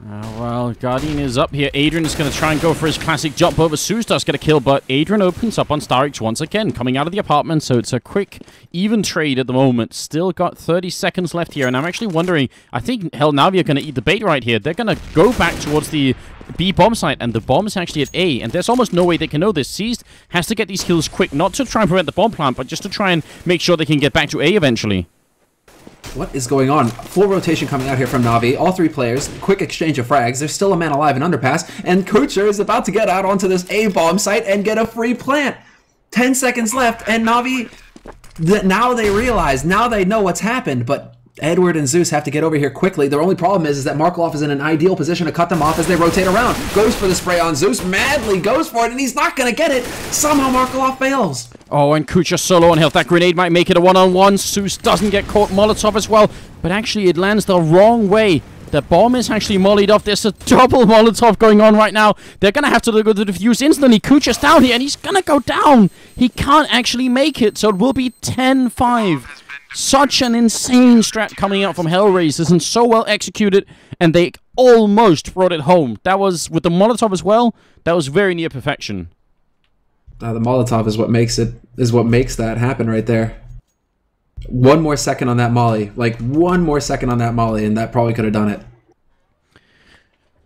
Well, Guardian is up here. Adrian is going to try and go for his classic jump over. Zeus does get a kill, but Adrian opens up on StarSeries once again, coming out of the apartment, so it's a quick, even trade at the moment. Still got 30 seconds left here, and I'm actually wondering, I think NaVi are going to eat the bait right here. They're going to go back towards the B bomb site, and the bomb is actually at A, and there's almost no way they can know this. Seized has to get these kills quick, not to try and prevent the bomb plant, but just to try and make sure they can get back to A eventually. What is going on? Full rotation coming out here from NaVi. All 3 players. Quick exchange of frags. There's still a man alive in underpass. And Kucher is about to get out onto this A-bomb site and get a free plant. 10 seconds left, and NaVi... Now they realize. Now they know what's happened, but Edward and Zeus have to get over here quickly. Their only problem is that Markelov is in an ideal position to cut them off as they rotate around. Goes for the spray on Zeus. Madly goes for it, and he's not going to get it. Somehow Markelov fails. Oh, and Kucher solo on health. That grenade might make it a one-on-one. Zeus doesn't get caught. Molotov as well. But actually, it lands the wrong way. The bomb is actually mollied off. There's a double Molotov going on right now. They're going to have to go to the defuse instantly. Kucher's down here, and he's going to go down. He can't actually make it, so it will be 10-5. Such an insane strat coming out from HellRaisers, and so well executed, and they almost brought it home. That was, with the Molotov as well, that was very near perfection. The Molotov is what makes that happen right there. One more second on that molly. Like, one more second on that molly, and that probably could have done it.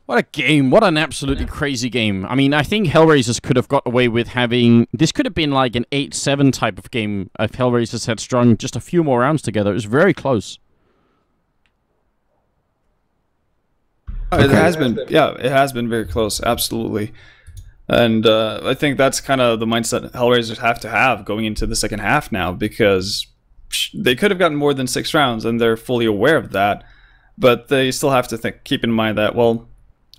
What a game. What an absolutely crazy game. I mean, I think HellRaisers could have got away with having... This could have been like an 8-7 type of game if HellRaisers had strung just a few more rounds together. It was very close. Okay. It has been, yeah, it has been very close, absolutely. And I think that's kind of the mindset HellRaisers have to have going into the second half now, because they could have gotten more than 6 rounds, and they're fully aware of that. But they still have to keep in mind that, well,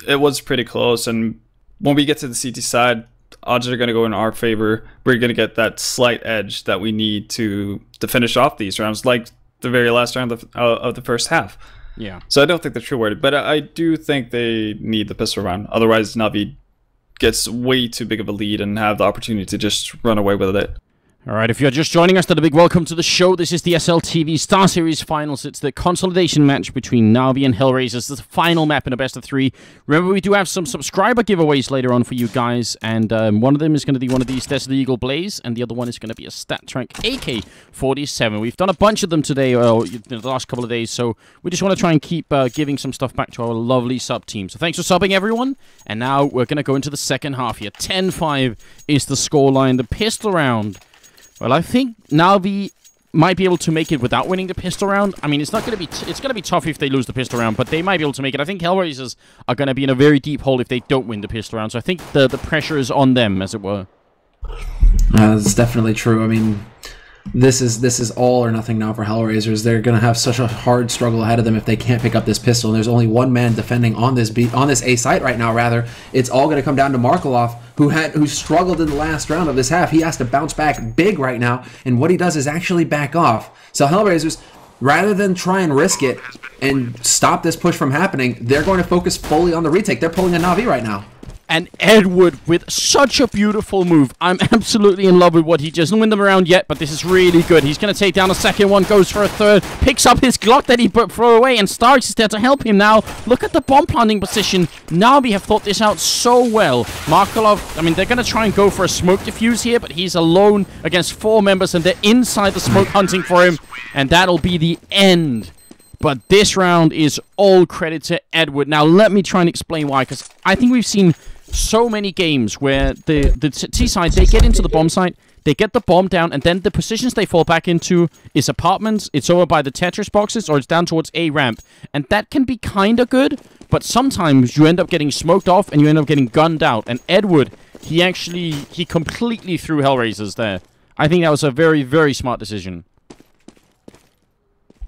it was pretty close, and when we get to the CT side, odds are going to go in our favor. We're going to get that slight edge that we need to finish off these rounds, like the very last round of the first half. Yeah. So I don't think they're too worried, but I do think they need the pistol round. Otherwise, NaVi gets way too big of a lead and have the opportunity to just run away with it. All right, if you're just joining us, then a big welcome to the show. This is the SLTV StarSeries Finals. It's the consolidation match between NaVi and HellRaisers. It's the final map in a best of 3. Remember, we do have some subscriber giveaways later on for you guys, and one of them is going to be one of these Desert Eagle Blaze, and the other one is going to be a StatTrak AK-47. We've done a bunch of them today, the last couple of days, so we just want to try and keep giving some stuff back to our lovely sub team. So thanks for subbing, everyone, and now we're going to go into the second half here. 10-5 is the scoreline. The pistol round. Well, I think NaVi might be able to make it without winning the pistol round. I mean, it's going to be tough if they lose the pistol round, but they might be able to make it. I think HellRaisers are going to be in a very deep hole if they don't win the pistol round. So I think the pressure is on them, as it were. That's definitely true. I mean, this is all or nothing now for HellRaisers. They're going to have such a hard struggle ahead of them if they can't pick up this pistol. And there's only one man defending on this A site right now. Rather, it's all going to come down to Markelov, who struggled in the last round of this half. He has to bounce back big right now, and what he does is actually back off. So HellRaisers, rather than try and risk it and stop this push from happening, they're going to focus fully on the retake. They're pulling a NaVi right now. And Edward with such a beautiful move. I'm absolutely in love with what he just didn't win them around yet, but this is really good. He's going to take down a second one, goes for a third, picks up his Glock that he threw away, and Starks is there to help him now. Look at the bomb planting position. NaVi have thought this out so well. Markelov, I mean, they're going to try and go for a smoke defuse here, but he's alone against 4 members, and they're inside the smoke hunting for him, and that'll be the end. But this round is all credit to Edward. Now, let me try and explain why, because I think we've seen so many games where the T side, they get into the bomb site, they get the bomb down, and then the positions they fall back into is apartments, it's over by the Tetris boxes, or it's down towards A ramp. And that can be kind of good, but sometimes you end up getting smoked off and you end up getting gunned out. And Edward, he completely threw HellRaisers there. I think that was a very, very smart decision.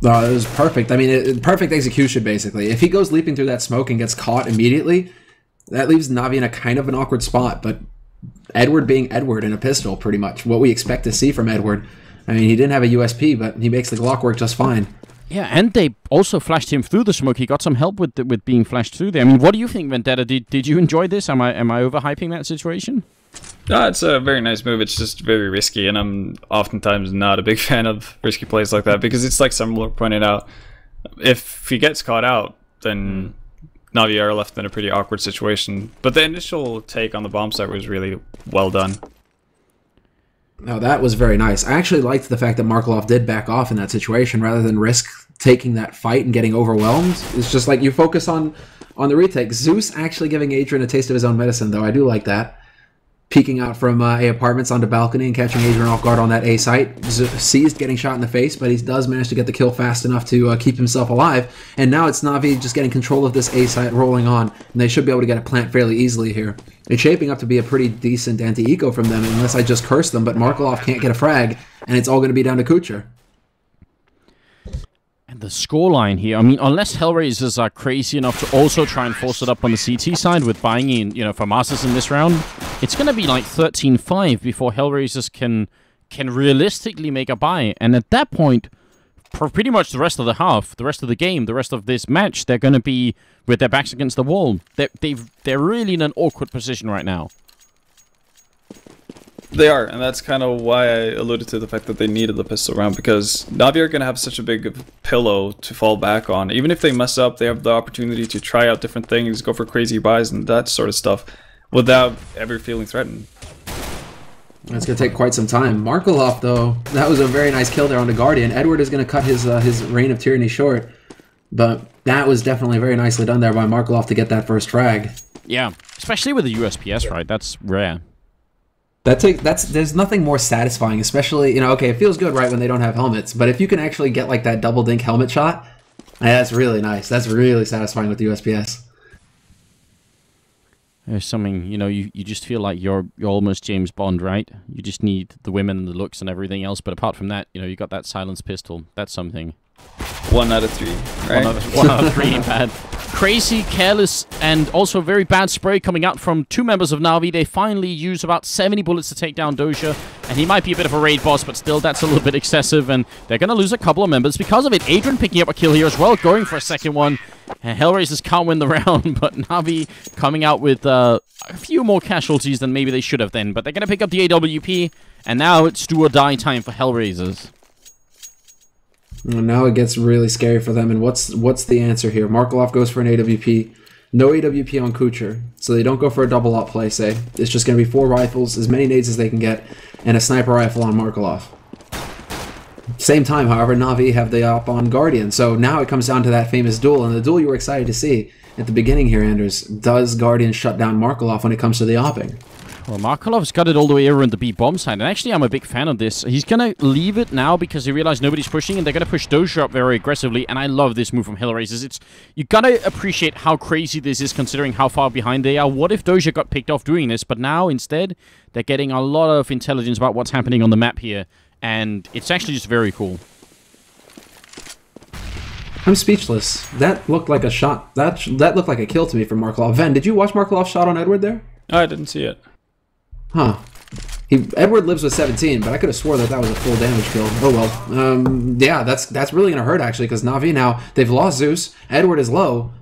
It was perfect. I mean, perfect execution, basically. If he goes leaping through that smoke and gets caught immediately, that leaves NaVi in a kind of an awkward spot, but Edward being Edward in a pistol, pretty much what we expect to see from Edward. I mean, he didn't have a USP, but he makes the Glock work just fine. Yeah, and they also flashed him through the smoke. He got some help with being flashed through there. I mean, what do you think, Vendetta? Did you enjoy this? Am I overhyping that situation? No, it's a very nice move. It's just very risky, and I'm oftentimes not a big fan of risky plays like that, because it's like Summer pointed out, if he gets caught out, then NaVi are left in a pretty awkward situation. But the initial take on the bomb site was really well done. No, that was very nice. I actually liked the fact that Markelov did back off in that situation rather than risk taking that fight and getting overwhelmed. It's just like you focus on the retake. Zeus actually giving Adrian a taste of his own medicine, though. I do like that. Peeking out from A apartments onto balcony and catching Adrian off guard on that A site. Seized getting shot in the face, but he does manage to get the kill fast enough to keep himself alive. And now it's NaVi just getting control of this A site, rolling on, and they should be able to get a plant fairly easily here. It's shaping up to be a pretty decent anti-eco from them, unless I just curse them, but Markelov can't get a frag, and it's all going to be down to Kucher. And the scoreline here, I mean, unless HellRaisers are crazy enough to also try and force it up on the CT side with buying in, for Masters in this round, it's going to be like 13-5 before HellRaisers can realistically make a buy. And at that point, for pretty much the rest of the half, the rest of the game, the rest of this match, they're going to be with their backs against the wall. They're really in an awkward position right now. They are, and that's kind of why I alluded to the fact that they needed the pistol round, because NaVi are going to have such a big pillow to fall back on. Even if they mess up, they have the opportunity to try out different things, go for crazy buys and that sort of stuff, without ever feeling threatened. It's going to take quite some time. Markelov, though, that was a very nice kill there on the Guardian. Edward is going to cut his reign of tyranny short, but that was definitely very nicely done there by Markelov to get that first frag. Yeah, especially with the USPS, right? That's rare. There's nothing more satisfying, especially, okay, it feels good, right, when they don't have helmets, but if you can actually get like that double dink helmet shot, that's really nice. That's really satisfying with the USPS. There's something, you know, you just feel like you're almost James Bond, right? You just need the women and the looks and everything else, but apart from that, you know, you got that silenced pistol. That's something. 1 out of 3, right? 1 out of 3, bad. Crazy, careless, and also very bad spray coming out from 2 members of NaVi. They finally use about 70 bullets to take down Doja, and he might be a bit of a raid boss, but still, that's a little bit excessive, and they're going to lose a couple of members because of it. Adrian picking up a kill here as well, going for a second one. And HellRaisers can't win the round, but NaVi coming out with a few more casualties than maybe they should have then, but they're going to pick up the AWP, and now it's do or die time for HellRaisers. Now it gets really scary for them, and what's the answer here? Markelov goes for an AWP. No AWP on Kucher, so they don't go for a double up play, say. It's just going to be 4 rifles, as many nades as they can get, and a sniper rifle on Markelov. Same time, however, NaVi have the op on Guardian, so now it comes down to that famous duel, and the duel you were excited to see at the beginning here, Anders. Does Guardian shut down Markelov when it comes to the opping? Well, Markelov's got it all the way around the B bomb side, and actually I'm a big fan of this. He's going to leave it now because he realized nobody's pushing, and they're going to push Doja up very aggressively, and I love this move from HellRaisers. You got to appreciate how crazy this is considering how far behind they are. What if Doja got picked off doing this, but now instead they're getting a lot of intelligence about what's happening on the map here, and it's actually just very cool. I'm speechless. That looked like a shot. That looked like a kill to me from Markelov. Ven, did you watch Markelov's shot on Edward there? Oh, I didn't see it. Huh. Edward lives with 17, but I could have swore that was a full damage kill. Oh well. Yeah, that's really going to hurt, actually, because NaVi now, they've lost Zeus, Edward is low,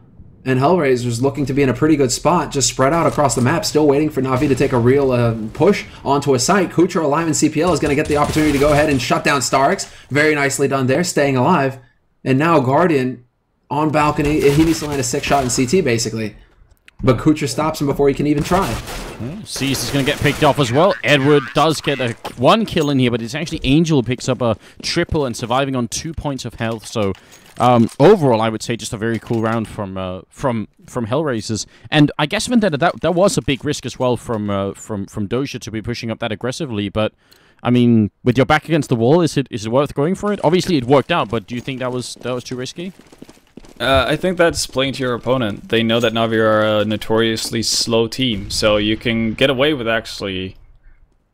and HellRaisers looking to be in a pretty good spot, just spread out across the map, still waiting for NaVi to take a real push onto a site. Kucher alive in CPL is going to get the opportunity to go ahead and shut down StarX. Very nicely done there, staying alive. And now Guardian on balcony, he needs to land a 6-shot in CT, basically. But Kucher stops him before he can even try. Cease is going to get picked off as well. Edward does get a 1 kill in here, but it's actually Angel who picks up a triple and surviving on 2 points of health. So overall, I would say just a very cool round from HellRaisers. And I guess Vendetta, that was a big risk as well from Doja to be pushing up that aggressively. But I mean, with your back against the wall, is it worth going for it? Obviously, it worked out, but do you think that was too risky? I think that's playing to your opponent. They know that NaVi are a notoriously slow team, so you can get away with actually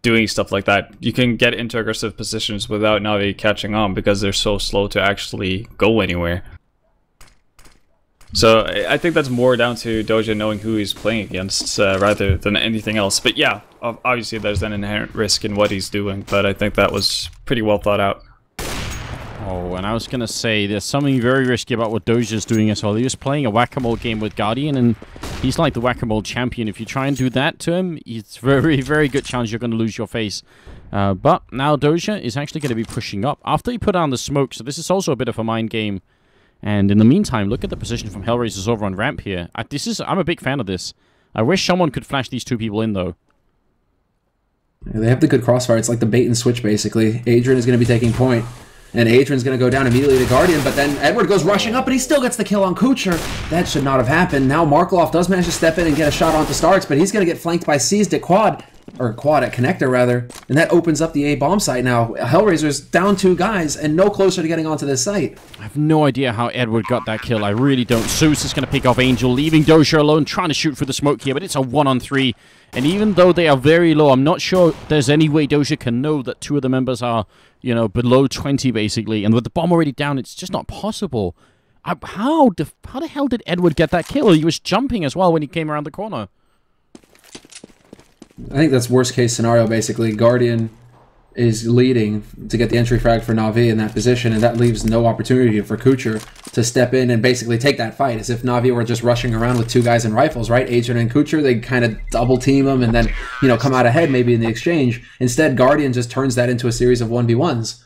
doing stuff like that. You can get into aggressive positions without NaVi catching on because they're so slow to actually go anywhere. So I think that's more down to Doja knowing who he's playing against rather than anything else. But yeah, obviously there's an inherent risk in what he's doing, but I think that was pretty well thought out. Oh, and I was going to say, there's something very risky about what Doja's doing as well. He was playing a whack-a-mole game with Guardian, and he's like the whack-a-mole champion. If you try and do that to him, it's very, very good chance you're going to lose your face. But now Doja is actually going to be pushing up after he put down the smoke, so this is also a bit of a mind game. And in the meantime, look at the position from HellRaisers over on ramp here. I'm a big fan of this. I wish someone could flash these 2 people in, though. Yeah, they have the good crossfire. It's like the bait and switch, basically. Adrian is going to be taking point. And Adrian's going to go down immediately to Guardian, but then Edward goes rushing up, and he still gets the kill on Kucher. That should not have happened. Now Markelov does manage to step in and get a shot onto StarX, but he's going to get flanked by Seized at quad at Connector, rather. And that opens up the A bomb site now. HellRaisers down 2 guys, and no closer to getting onto this site. I have no idea how Edward got that kill. I really don't. Zeus is going to pick off Angel, leaving Doja alone, trying to shoot for the smoke here, but it's a 1-on-3. And even though they are very low, I'm not sure there's any way Doja can know that 2 of the members are, you know, below 20, basically. And with the bomb already down, it's just not possible. How the hell did Edward get that kill? He was jumping as well when he came around the corner. I think that's worst case scenario, basically. Guardian is leading to get the entry frag for NaVi in that position, and that leaves no opportunity for Kucher to step in and basically take that fight, as if NaVi were just rushing around with 2 guys in rifles, right? Adrian and Kucher, they kind of double team them and then, you know, come out ahead maybe in the exchange. Instead, Guardian just turns that into a series of 1v1s.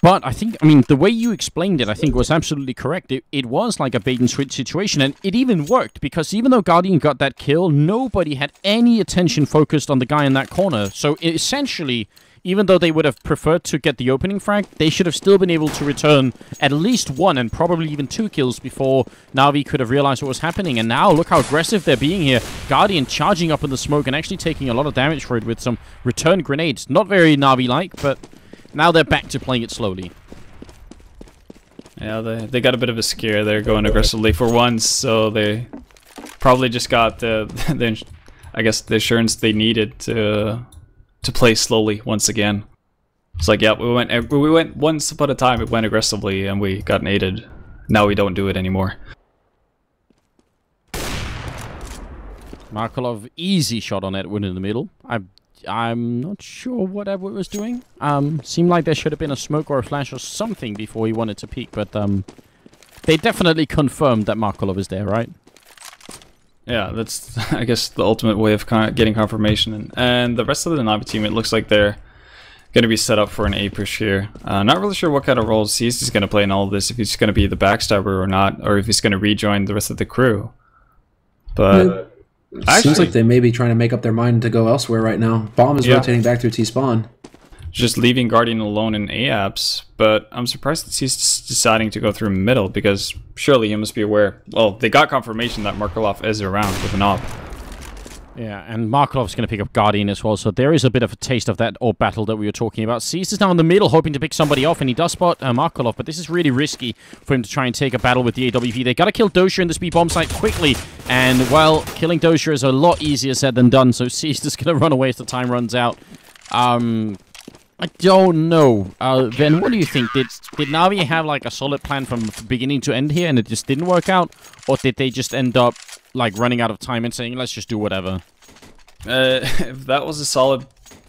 But I mean, the way you explained it, I think was absolutely correct. It was like a bait and switch situation, and it even worked, because even though Guardian got that kill, nobody had any attention focused on the guy in that corner. So essentially, even though they would have preferred to get the opening frag, they should have still been able to return at least 1 and probably even 2 kills before NaVi could have realized what was happening. And now, look how aggressive they're being here. Guardian charging up in the smoke and actually taking a lot of damage for it with some return grenades. Not very NaVi-like, but now they're back to playing it slowly. Yeah, they got a bit of a scare. They're going aggressively for once, so they probably just got the I guess, the assurance they needed to play slowly once again. It's like, yeah, we went one step at a time. It went aggressively, and we got naded. Now we don't do it anymore. Markelov, easy shot on Edward in the middle. I'm not sure what Edward was doing. Seemed like there should have been a smoke or a flash or something before he wanted to peek, but they definitely confirmed that Markelov is there, right? Yeah, that's, I guess, the ultimate way of getting confirmation. And the rest of the NaVi team, it looks like they're going to be set up for an A push here. Not really sure what kind of role Seized is going to play in all of this, if he's going to be the backstabber or not, or if he's going to rejoin the rest of the crew. But seems like they may be trying to make up their mind to go elsewhere right now. Bomb is rotating back through T-spawn. Just leaving Guardian alone in A-apps, but I'm surprised that he's deciding to go through middle, because surely he must be aware. Well, they got confirmation that Markelov is around with an AWP. Yeah, and Markelov's going to pick up Guardian as well, so there is a bit of a taste of that AWP battle that we were talking about. Seized is now in the middle, hoping to pick somebody off, and he does spot Markelov, but this is really risky for him to try and take a battle with the AWP. They got to kill Dozier in this B-bomb site quickly, and, well, killing Dozier is a lot easier said than done, so Seized is going to run away as the time runs out. I don't know. Ben, what do you think? Did NaVi have like a solid plan from beginning to end here and it just didn't work out? Or did they just end up like running out of time and saying, let's just do whatever? If that was a solid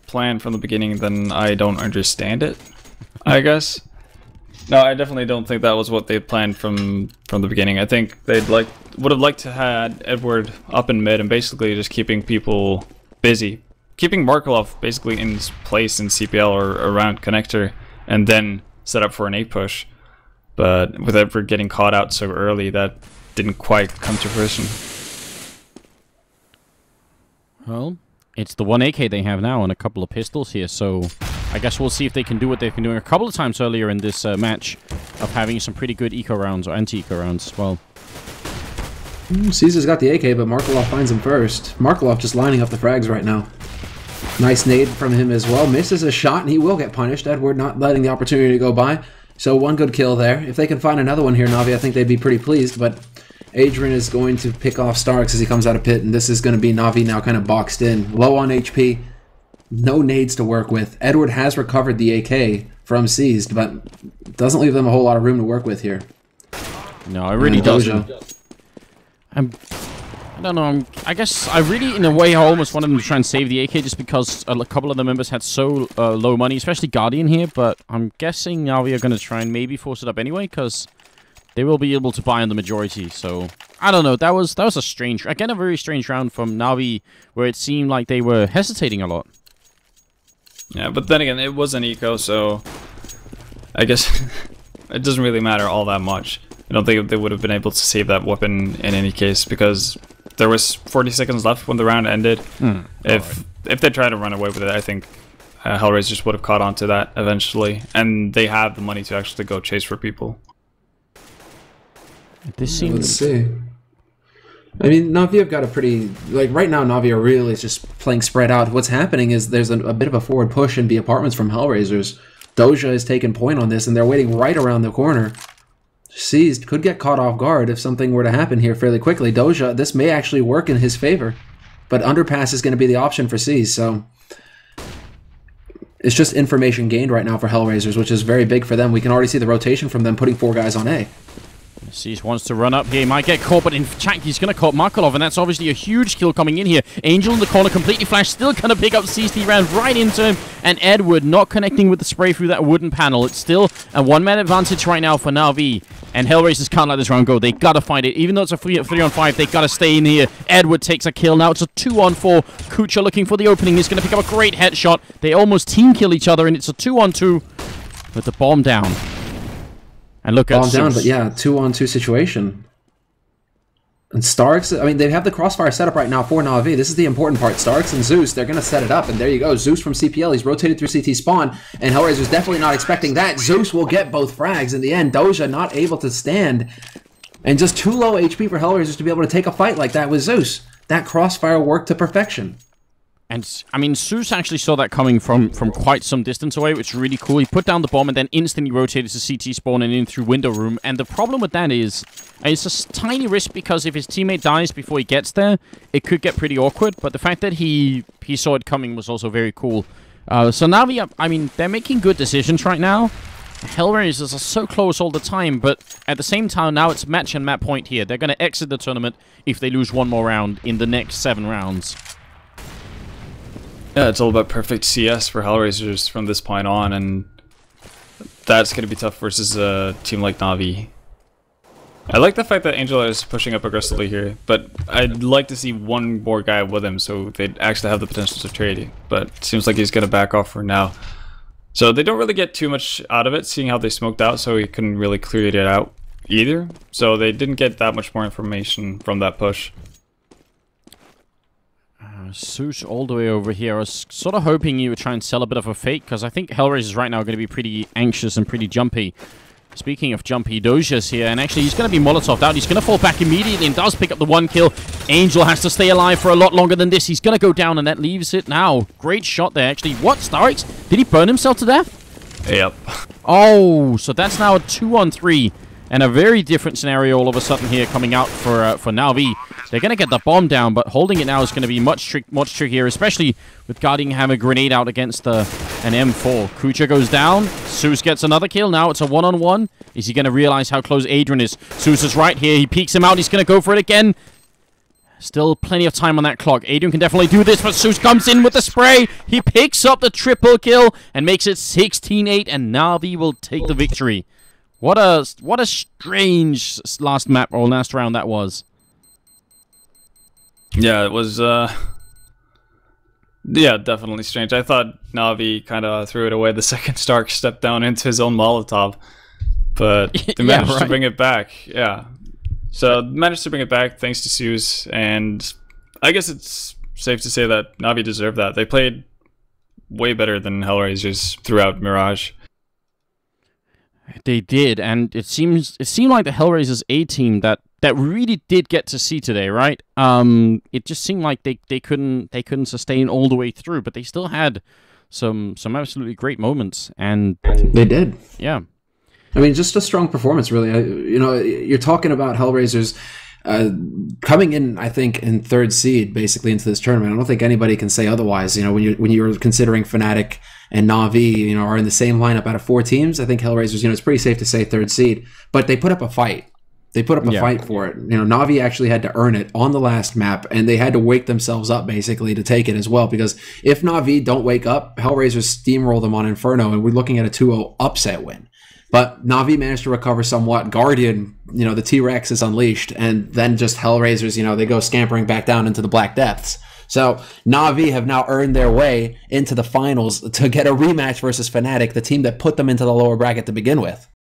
plan from the beginning, then I don't understand it, I guess. No, I definitely don't think that was what they planned from the beginning. I think would have liked to had Edward up in mid and basically just keeping people busy. Keeping Markelov basically in his place in CPL or around connector, and then set up for an A push. But with Edward getting caught out so early, that didn't quite come to fruition. Well, it's the one AK they have now and a couple of pistols here, so I guess we'll see if they can do what they've been doing a couple of times earlier in this match of having some pretty good eco rounds or anti-eco rounds as well. Caesar's got the AK, but Markelov finds him first. Markelov just lining up the frags right now. Nice nade from him as well. Misses a shot, and he will get punished. Edward not letting the opportunity to go by. So one good kill there. If they can find another one here, NaVi, I think they'd be pretty pleased. But Adrian is going to pick off Starks as he comes out of pit, and this is going to be NaVi now kind of boxed in. Low on HP. No nades to work with. Edward has recovered the AK from Seized, but doesn't leave them a whole lot of room to work with here. No, it really doesn't. I don't know, I guess I really, in a way, I almost wanted them to try and save the AK just because a couple of the members had so low money, especially Guardian here, but I'm guessing NaVi are going to try and maybe force it up anyway, because they will be able to buy on the majority, so I don't know, that was a strange, again, a very strange round from NaVi, where it seemed like they were hesitating a lot. Yeah, but then again, it was an eco, so I guess it doesn't really matter all that much. I don't think they would have been able to save that weapon in any case, because there was 40 seconds left when the round ended. If they tried to run away with it, I think HellRaisers would have caught on to that eventually, and they have the money to actually go chase for people. This seems... Let's see. I mean, NaVi have got a pretty... Like, right now, NaVi are really just playing spread out. What's happening is there's a bit of a forward push in B apartments from HellRaisers. Doja is taking point on this, and they're waiting right around the corner. Seized could get caught off guard if something were to happen here fairly quickly. Doja, this may actually work in his favor, but underpass is going to be the option for Seized, so it's just information gained right now for HellRaisers, which is very big for them. We can already see the rotation from them putting 4 guys on A. Seized wants to run up here, he might get caught, but in fact he's going to caught Markelov, and that's obviously a huge kill coming in here. Angel in the corner, completely flashed, still going to pick up Seized. He ran right into him, and Edward not connecting with the spray through that wooden panel. It's still a one-man advantage right now for NaVi, and HellRaisers can't let this round go. They got to fight it. Even though it's a 3-on-5, they got to stay in here. Edward takes a kill. Now it's a 2-on-4. Kucha looking for the opening. He's going to pick up a great headshot. They almost team kill each other, and it's a 2-on-2 with the bomb down. And look at down, but yeah, 2-on-2 situation. And Starks, I mean, they have the crossfire set up right now for NaVi. This is the important part. Starks and Zeus, they're going to set it up, and there you go. Zeus from CPL, he's rotated through CT spawn, and HellRaiser's definitely not expecting that. Zeus will get both frags in the end. Doja not able to stand, and just too low HP for HellRaisers to be able to take a fight like that with Zeus. That crossfire worked to perfection. And, I mean, Zeus actually saw that coming from quite some distance away, which is really cool. He put down the bomb and then instantly rotated to CT spawn and in through window room. And the problem with that is, it's a tiny risk because if his teammate dies before he gets there, it could get pretty awkward. But the fact that he saw it coming was also very cool. So NaVi, I mean, they're making good decisions right now. HellRaisers are so close all the time, but at the same time, now it's match and map point here. They're going to exit the tournament if they lose one more round in the next 7 rounds. Yeah, it's all about perfect CS for HellRaisers from this point on, and that's going to be tough versus a team like NaVi. I like the fact that Angel is pushing up aggressively here, but I'd like to see one more guy with him so they'd actually have the potential to trade. But it seems like he's going to back off for now. So they don't really get too much out of it, seeing how they smoked out, so he couldn't really clear it out either. So they didn't get that much more information from that push. Zeus all the way over here. I was sort of hoping you would try and sell a bit of a fake, because I think HellRaisers right now are going to be pretty anxious and pretty jumpy. Speaking of jumpy, Doja's here, and actually he's going to be Molotov'd out. He's going to fall back immediately and does pick up the 1 kill. Angel has to stay alive for a lot longer than this. He's going to go down, and that leaves it now. Great shot there, actually. What? StarX? Did he burn himself to death? Yep. Oh, so that's now a 2-on-3. And a very different scenario all of a sudden here coming out for NaVi. They're going to get the bomb down, but holding it now is going to be much trickier, especially with Guardian having a grenade out against an M4. Kucha goes down. Zeus gets another kill. Now it's a 1-on-1. Is he going to realize how close Adrian is? Zeus is right here. He peeks him out. He's going to go for it again. Still plenty of time on that clock. Adrian can definitely do this, but Zeus comes in with the spray. He picks up the triple kill and makes it 16-8, and NaVi will take the victory. What a strange last map or last round that was. Yeah, it was yeah, definitely strange. I thought NaVi kind of threw it away the second Stark stepped down into his own Molotov, but they managed to bring it back. Yeah, so managed to bring it back thanks to Zeus, and I guess it's safe to say that NaVi deserved that. They played way better than HellRaisers throughout Mirage. They did, and it seemed like the HellRaisers A team that really did get to see today, right? It just seemed like they couldn't sustain all the way through, but they still had some absolutely great moments, and they did. Yeah, I mean, just a strong performance, really. You know, you're talking about HellRaisers coming in, I think, in 3rd seed basically into this tournament. I don't think anybody can say otherwise. You know, when you're considering Fnatic and NaVi, you know, are in the same lineup out of 4 teams, I think HellRaisers, you know, it's pretty safe to say 3rd seed. But they put up a fight. They put up a fight for it. You know, NaVi actually had to earn it on the last map, and they had to wake themselves up basically to take it as well. Because if NaVi don't wake up, HellRaisers steamroll them on Inferno, and we're looking at a 2-0 upset win. But NaVi managed to recover somewhat. Guardian, you know, the T-Rex is unleashed, and then just HellRaisers, you know, they go scampering back down into the Black Depths. So NaVi have now earned their way into the finals to get a rematch versus Fnatic, the team that put them into the lower bracket to begin with.